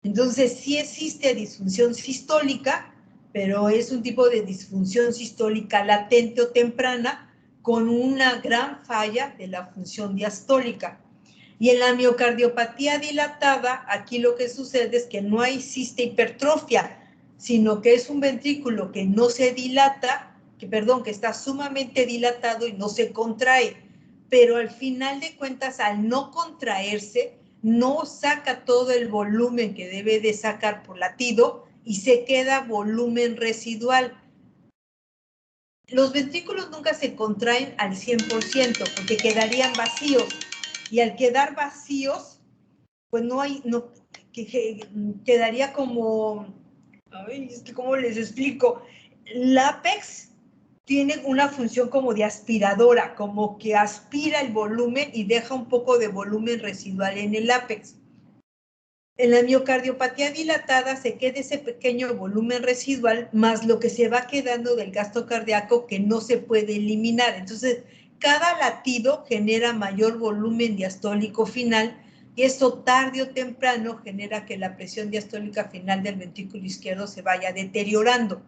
Speaker 3: Entonces sí existe disfunción sistólica, pero es un tipo de disfunción sistólica latente o temprana con una gran falla de la función diastólica. Y en la miocardiopatía dilatada, aquí lo que sucede es que no existe hipertrofia, sino que es un ventrículo que no se dilata, que está sumamente dilatado y no se contrae. Pero al final de cuentas, al no contraerse, no saca todo el volumen que debe de sacar por latido y se queda volumen residual. Los ventrículos nunca se contraen al 100% porque quedarían vacíos. Y al quedar vacíos, pues quedaría como, ¿cómo les explico? El ápex tiene una función como de aspiradora, como que aspira el volumen y deja un poco de volumen residual en el ápex. En la miocardiopatía dilatada se queda ese pequeño volumen residual más lo que se va quedando del gasto cardíaco que no se puede eliminar. Entonces, cada latido genera mayor volumen diastólico final y eso tarde o temprano genera que la presión diastólica final del ventrículo izquierdo se vaya deteriorando.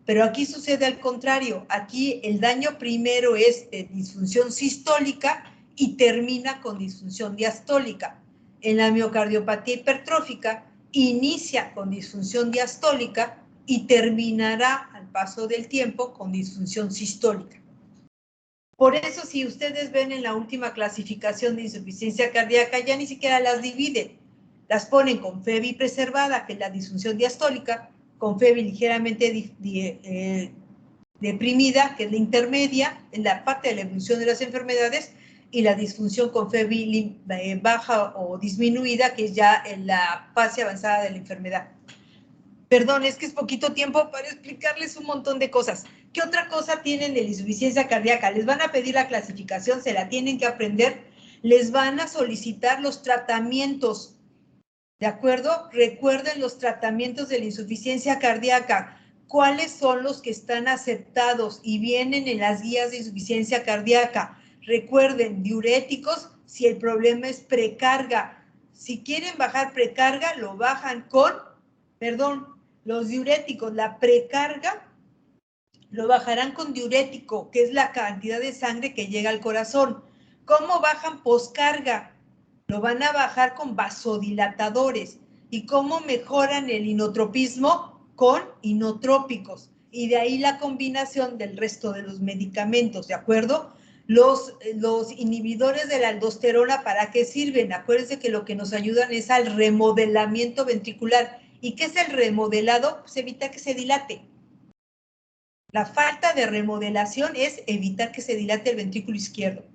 Speaker 3: Pero aquí sucede al contrario. Aquí el daño primero es de disfunción sistólica y termina con disfunción diastólica. En la miocardiopatía hipertrófica inicia con disfunción diastólica y terminará al paso del tiempo con disfunción sistólica. Por eso, si ustedes ven en la última clasificación de insuficiencia cardíaca, ya ni siquiera las dividen. Las ponen con FEBI preservada, que es la disfunción diastólica, con FEBI ligeramente deprimida, que es la intermedia, en la parte de la evolución de las enfermedades, y la disfunción con FEBI baja o disminuida, que es ya en la fase avanzada de la enfermedad. Perdón, es que es poquito tiempo para explicarles un montón de cosas. ¿Qué otra cosa tienen de la insuficiencia cardíaca? Les van a pedir la clasificación, se la tienen que aprender, les van a solicitar los tratamientos, ¿de acuerdo? Recuerden los tratamientos de la insuficiencia cardíaca. ¿Cuáles son los que están aceptados y vienen en las guías de insuficiencia cardíaca? Recuerden, diuréticos si el problema es precarga. Si quieren bajar precarga, lo bajan con, los diuréticos, la precarga, lo bajarán con diurético, que es la cantidad de sangre que llega al corazón. ¿Cómo bajan poscarga? Lo van a bajar con vasodilatadores. ¿Y cómo mejoran el inotropismo? Con inotrópicos. Y de ahí la combinación del resto de los medicamentos, ¿de acuerdo? Los inhibidores de la aldosterona, ¿para qué sirven? Acuérdense que lo que nos ayudan es al remodelamiento ventricular. ¿Y qué es el remodelado? Pues evitar que se dilate. La falta de remodelación es evitar que se dilate el ventrículo izquierdo.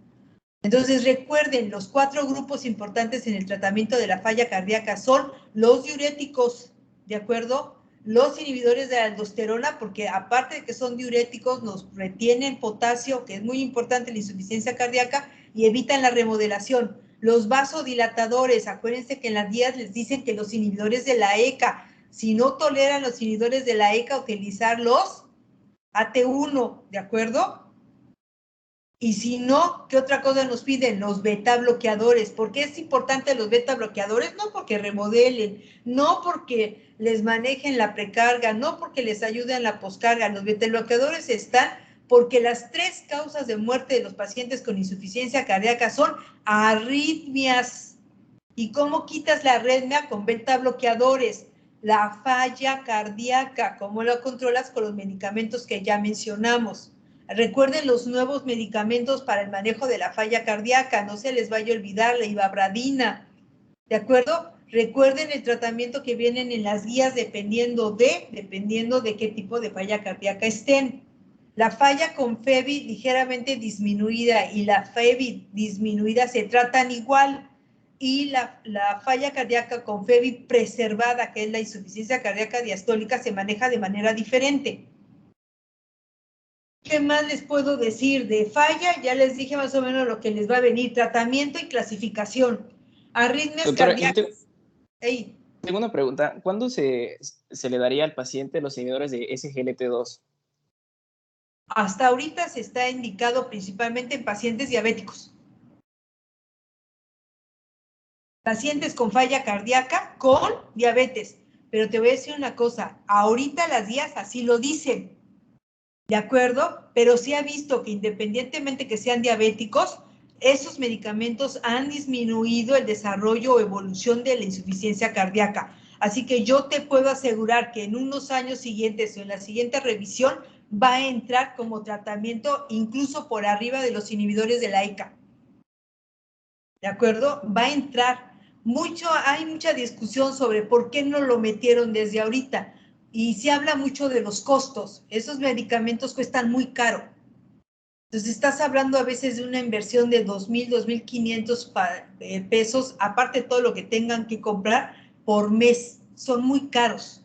Speaker 3: Entonces recuerden, los 4 grupos importantes en el tratamiento de la falla cardíaca son los diuréticos, ¿de acuerdo? Los inhibidores de la aldosterona, porque aparte de que son diuréticos, nos retienen potasio, que es muy importante en la insuficiencia cardíaca, y evitan la remodelación. Los vasodilatadores, acuérdense que en las guías les dicen que los inhibidores de la ECA, si no toleran los inhibidores de la ECA, utilizar los AT1, ¿de acuerdo? Y si no, ¿qué otra cosa nos piden? Los beta bloqueadores. ¿Por qué es importante los beta bloqueadores? No porque remodelen, no porque les manejen la precarga, no porque les ayuden en la poscarga. Los beta bloqueadores están porque las 3 causas de muerte de los pacientes con insuficiencia cardíaca son arritmias. ¿Y cómo quitas la arritmia? Con beta bloqueadores. La falla cardíaca, ¿cómo la controlas? Con los medicamentos que ya mencionamos. Recuerden los nuevos medicamentos para el manejo de la falla cardíaca, no se les vaya a olvidar la ivabradina, ¿de acuerdo? Recuerden el tratamiento que vienen en las guías dependiendo de qué tipo de falla cardíaca estén. La falla con FEBI ligeramente disminuida y la FEBI disminuida se tratan igual, y la falla cardíaca con FEBI preservada, que es la insuficiencia cardíaca diastólica, se maneja de manera diferente. ¿Qué más les puedo decir? De falla, ya les dije más o menos lo que les va a venir. Tratamiento y clasificación. Arritmias cardíacas.
Speaker 11: Tengo una pregunta. ¿Cuándo se le daría al paciente los inhibidores de SGLT2?
Speaker 3: Hasta ahorita se está indicado principalmente en pacientes diabéticos. Pacientes con falla cardíaca con diabetes. Pero te voy a decir una cosa. Ahorita las guías así lo dicen. ¿De acuerdo? Pero sí ha visto que independientemente que sean diabéticos, esos medicamentos han disminuido el desarrollo o evolución de la insuficiencia cardíaca. Así que yo te puedo asegurar que en unos años siguientes o en la siguiente revisión va a entrar como tratamiento incluso por arriba de los inhibidores de la ECA. ¿De acuerdo? Va a entrar. Hay mucha discusión sobre por qué no lo metieron desde ahorita. Y se habla mucho de los costos. Esos medicamentos cuestan muy caro. Entonces estás hablando a veces de una inversión de 2,000, 2,500 pesos, aparte de todo lo que tengan que comprar por mes. Son muy caros.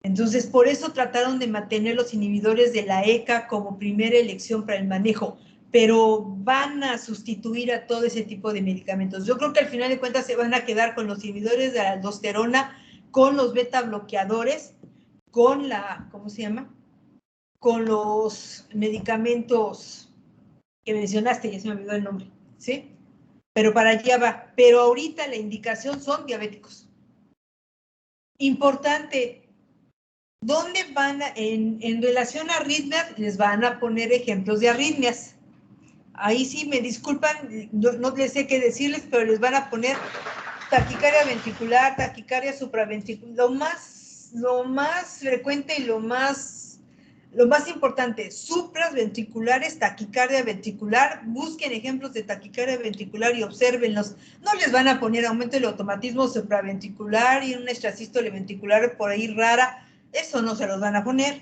Speaker 3: Entonces, por eso trataron de mantener los inhibidores de la ECA como primera elección para el manejo, pero van a sustituir a todo ese tipo de medicamentos. Yo creo que al final de cuentas se van a quedar con los inhibidores de la aldosterona, con los beta bloqueadores, con la, ¿cómo se llama? Con los medicamentos que mencionaste, ya se me olvidó el nombre, ¿sí? Pero para allá va. Pero ahorita la indicación son diabéticos. Importante, ¿dónde van en relación a arritmias? Les van a poner ejemplos de arritmias. Ahí sí me disculpan, no les sé qué decirles, pero les van a poner taquicardia ventricular, taquicardia supraventricular, lo más frecuente y lo más importante, supras ventriculares, taquicardia ventricular. Busquen ejemplos de taquicardia ventricular y obsérvenlos. No les van a poner aumento del automatismo supraventricular y una extrasístole ventricular por ahí rara. Eso no se los van a poner.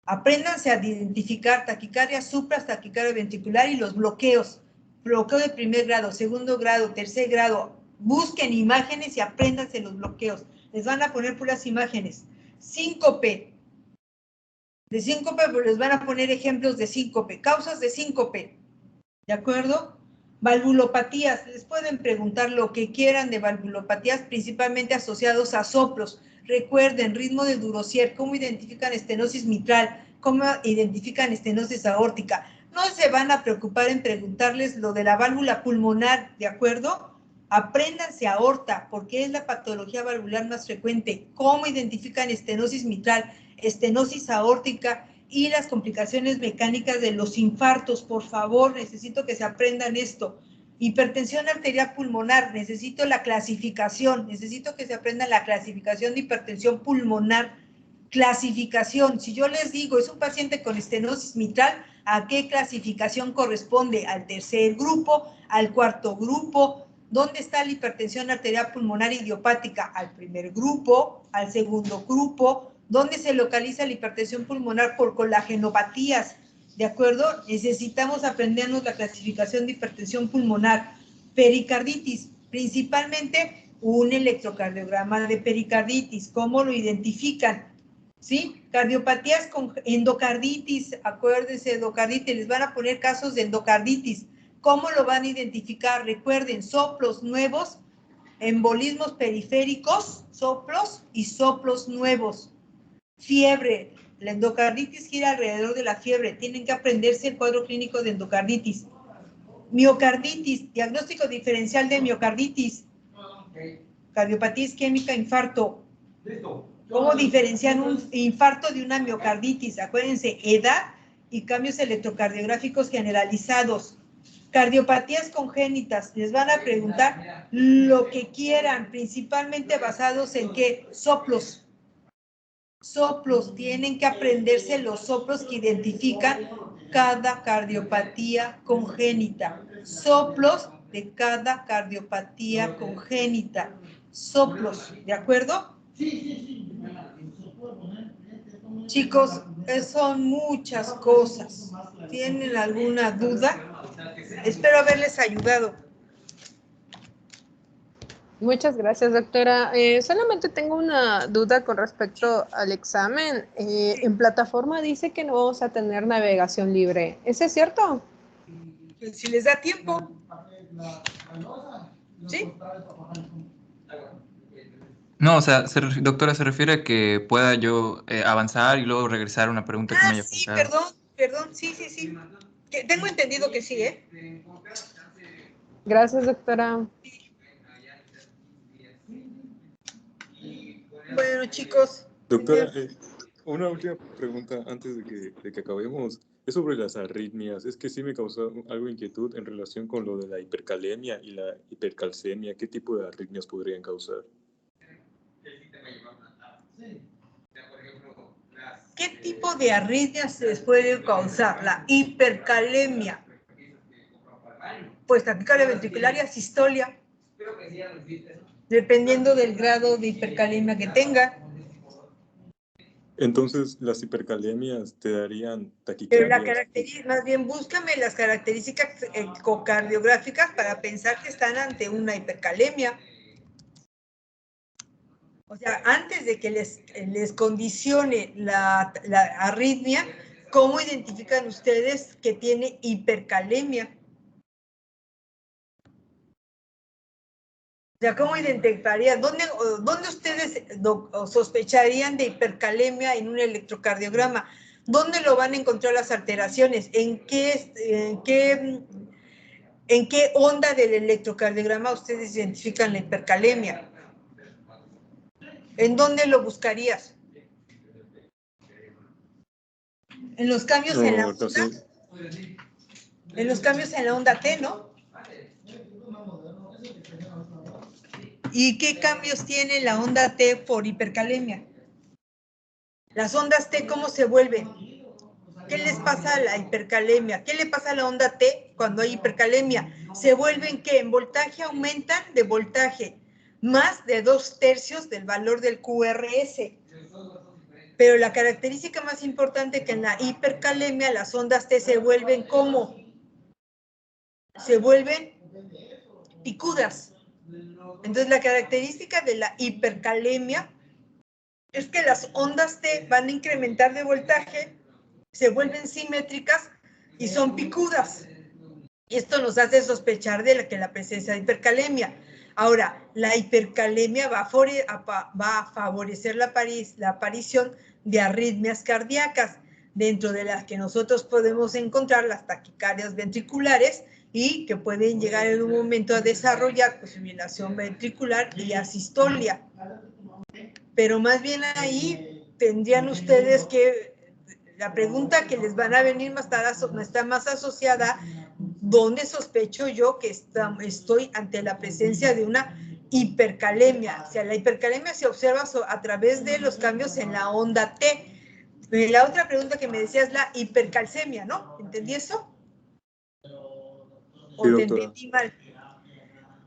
Speaker 3: Apréndanse a identificar taquicardia supras, taquicardia ventricular y los bloqueos. Bloqueo de primer grado, segundo grado, tercer grado. Busquen imágenes y apréndanse los bloqueos. Les van a poner puras imágenes. Síncope. De síncope, pues les van a poner ejemplos de síncope, causas de síncope, ¿de acuerdo? Valvulopatías, les pueden preguntar lo que quieran de valvulopatías, principalmente asociados a soplos. Recuerden, ritmo de Durosier, cómo identifican estenosis mitral, cómo identifican estenosis aórtica. No se van a preocupar en preguntarles lo de la válvula pulmonar, ¿de acuerdo? Apréndanse aorta, porque es la patología valvular más frecuente. Cómo identifican estenosis mitral, estenosis aórtica y las complicaciones mecánicas de los infartos. Por favor, necesito que se aprendan esto. Hipertensión arterial pulmonar, necesito la clasificación, necesito que se aprendan la clasificación de hipertensión pulmonar. Clasificación, si yo les digo, es un paciente con estenosis mitral, ¿a qué clasificación corresponde? ¿Al tercer grupo? ¿Al cuarto grupo? ¿Dónde está la hipertensión arterial pulmonar idiopática? ¿Al primer grupo? ¿Al segundo grupo? ¿Dónde se localiza la hipertensión pulmonar por colagenopatías? ¿De acuerdo? Necesitamos aprendernos la clasificación de hipertensión pulmonar. Pericarditis, principalmente un electrocardiograma de pericarditis. ¿Cómo lo identifican? ¿Sí? Cardiopatías con endocarditis, acuérdense, endocarditis, les van a poner casos de endocarditis. ¿Cómo lo van a identificar? Recuerden, soplos nuevos, embolismos periféricos, soplos y soplos nuevos. Fiebre, la endocarditis gira alrededor de la fiebre, tienen que aprenderse el cuadro clínico de endocarditis. Miocarditis, diagnóstico diferencial de miocarditis. Cardiopatía isquémica, infarto. ¿Cómo diferenciar un infarto de una miocarditis? Acuérdense, edad y cambios electrocardiográficos generalizados. Cardiopatías congénitas, les van a preguntar lo que quieran, principalmente basados en ¿qué? Soplos. Soplos, tienen que aprenderse los soplos que identifican cada cardiopatía congénita. Soplos de cada cardiopatía congénita. Soplos, ¿de acuerdo? Chicos, son muchas cosas. ¿Tienen alguna duda? Espero haberles ayudado.
Speaker 2: Muchas gracias, doctora. Solamente tengo una duda con respecto al examen. En plataforma dice que no vamos a tener navegación libre. ¿Eso es cierto?
Speaker 3: Si les da tiempo. ¿Sí?
Speaker 5: No, o sea, doctora, se refiere a que pueda yo avanzar y luego regresar a una pregunta que me haya
Speaker 3: Sí,
Speaker 5: faltado.
Speaker 3: perdón, sí. Tengo entendido que sí, ¿eh?
Speaker 2: Gracias, doctora.
Speaker 3: Bueno, chicos.
Speaker 4: Doctora, una última pregunta antes de que acabemos. Es sobre las arritmias. Es que sí me causó algo de inquietud en relación con lo de la hipercalemia y la hipercalcemia. ¿Qué tipo de arritmias podrían causar?
Speaker 3: ¿Qué tipo de arritmias se les puede causar? La hipercalemia. Pues taquicardia ventricular y asistolia. Dependiendo del grado de hipercalemia que tenga.
Speaker 4: Entonces, las hipercalemias te darían
Speaker 3: Pero
Speaker 4: taquicardia.
Speaker 3: la característica, más bien búscame las características ecocardiográficas para pensar que están ante una hipercalemia. O sea, antes de que les condicione la arritmia, ¿cómo identifican ustedes que tiene hipercalemia? O sea, ¿cómo identificarían? ¿Dónde ustedes sospecharían de hipercalemia en un electrocardiograma? ¿Dónde lo van a encontrar las alteraciones? ¿En qué onda del electrocardiograma ustedes identifican la hipercalemia? ¿En dónde lo buscarías? En los cambios en la onda.
Speaker 4: Sí.
Speaker 3: En los cambios en la onda T, ¿no? ¿Y qué cambios tiene la onda T por hipercalemia? Las ondas T, ¿cómo se vuelven? ¿Qué les pasa a la hipercalemia? ¿Qué le pasa a la onda T cuando hay hipercalemia? ¿Se vuelven qué? En voltaje aumentan de voltaje, más de 2/3 del valor del QRS. Pero la característica más importante que en la hipercalemia, las ondas T se vuelven ¿cómo? Se vuelven picudas. Entonces, la característica de la hipercalemia es que las ondas T van a incrementar de voltaje, se vuelven simétricas y son picudas. Y esto nos hace sospechar de la presencia de hipercalemia. Ahora, la hipercalemia va a favorecer la aparición de arritmias cardíacas, dentro de las que nosotros podemos encontrar las taquicardias ventriculares y que pueden llegar en un momento a desarrollar fibrilación ventricular y asistolia. Pero más bien ahí tendrían ustedes que, la pregunta que les van a venir está más asociada, ¿dónde sospecho yo que estoy ante la presencia de una hipercalemia? O sea, la hipercalemia se observa a través de los cambios en la onda T. La otra pregunta que me decía es la hipercalcemia, ¿no? ¿Entendí eso? ¿O te entendí mal?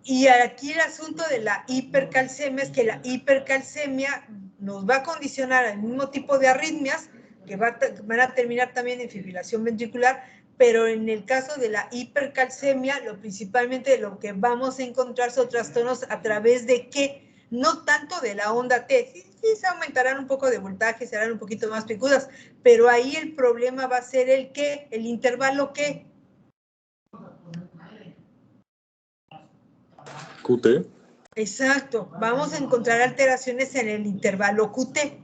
Speaker 3: Y aquí el asunto de la hipercalcemia es que la hipercalcemia nos va a condicionar al mismo tipo de arritmias que van a terminar también en fibrilación ventricular, pero en el caso de la hipercalcemia, principalmente lo que vamos a encontrar son trastornos a través de ¿qué? No tanto de la onda T, sí se aumentarán un poco de voltaje, serán un poquito más picudas, pero ahí el problema va a ser el ¿qué? El intervalo ¿qué?
Speaker 4: QT.
Speaker 3: Exacto, vamos a encontrar alteraciones en el intervalo QT.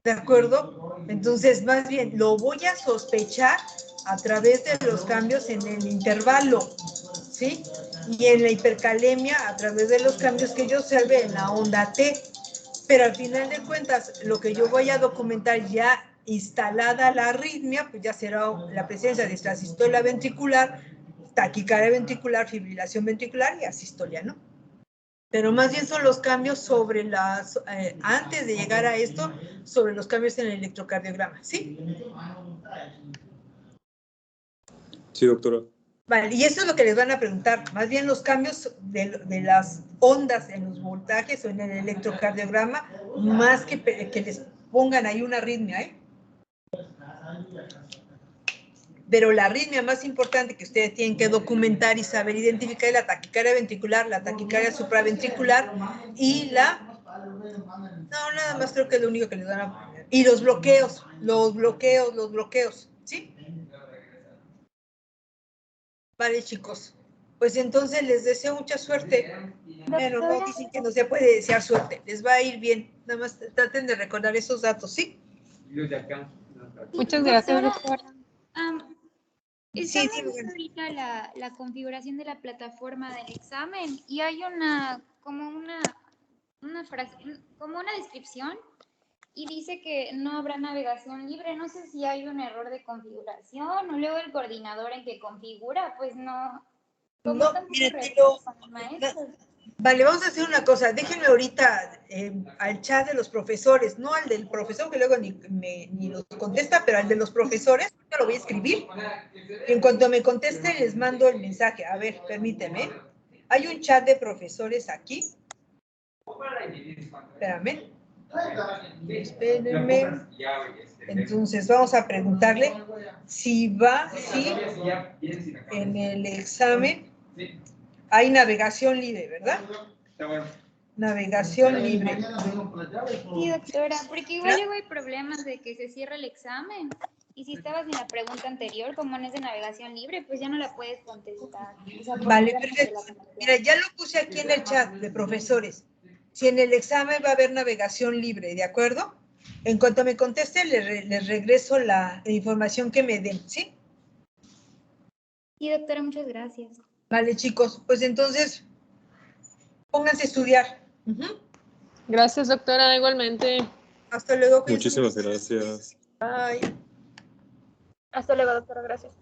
Speaker 3: ¿De acuerdo? Entonces, más bien, lo voy a sospechar a través de los cambios en el intervalo, ¿sí? Y en la hipercalemia, a través de los cambios que yo observe en la onda T. Pero al final de cuentas, lo que yo voy a documentar ya instalada la arritmia, pues ya será la presencia de extrasistolia ventricular, taquicardia ventricular, fibrilación ventricular y asistolia, ¿no? Pero más bien son los cambios sobre antes de llegar a esto, sobre los cambios en el electrocardiograma, ¿sí?
Speaker 4: Sí, doctora.
Speaker 3: Vale, y eso es lo que les van a preguntar, más bien los cambios de las ondas en los voltajes o en el electrocardiograma, más que les pongan ahí una arritmia, ¿eh? Pero la arritmia más importante que ustedes tienen que documentar y saber identificar es la taquicardia ventricular, la taquicardia supraventricular y no, nada más creo que es lo único que les van a poner. Y los bloqueos, ¿sí? Vale, chicos. Pues entonces les deseo mucha suerte. Pero no dicen que no se puede desear suerte. Les va a ir bien. Nada más traten de recordar esos datos, ¿sí?
Speaker 2: Muchas gracias, doctora.
Speaker 8: Estamos viendo ahorita la configuración de la plataforma del examen y hay como una frase, como una descripción y dice que no habrá navegación libre. No sé si hay un error de configuración o luego el coordinador en que configura, pues no.
Speaker 3: No, mira, vale, vamos a hacer una cosa. Déjenme ahorita al chat de los profesores, no al del profesor que luego ni los contesta, pero al de los profesores, yo lo voy a escribir. Y en cuanto me conteste, les mando el mensaje. A ver, permíteme. Hay un chat de profesores aquí. Espérame. Espérenme. Entonces, vamos a preguntarle si en el examen hay navegación libre, ¿verdad? Navegación libre.
Speaker 8: Sí, doctora, porque igual luego hay problemas de que se cierra el examen. Y si estabas en la pregunta anterior, como no es de navegación libre, pues ya no la puedes contestar. O sea,
Speaker 3: vale, perfecto. Mira, ya lo puse aquí en el chat de profesores. Si en el examen va a haber navegación libre, ¿de acuerdo? En cuanto me conteste, les regreso la información que me den, ¿sí?
Speaker 8: Sí, doctora, muchas gracias.
Speaker 3: Vale, chicos, pues entonces, pónganse a estudiar.
Speaker 2: Gracias, doctora, igualmente.
Speaker 3: Hasta luego.
Speaker 4: Muchísimas gracias.
Speaker 3: Bye.
Speaker 14: Hasta luego, doctora, gracias.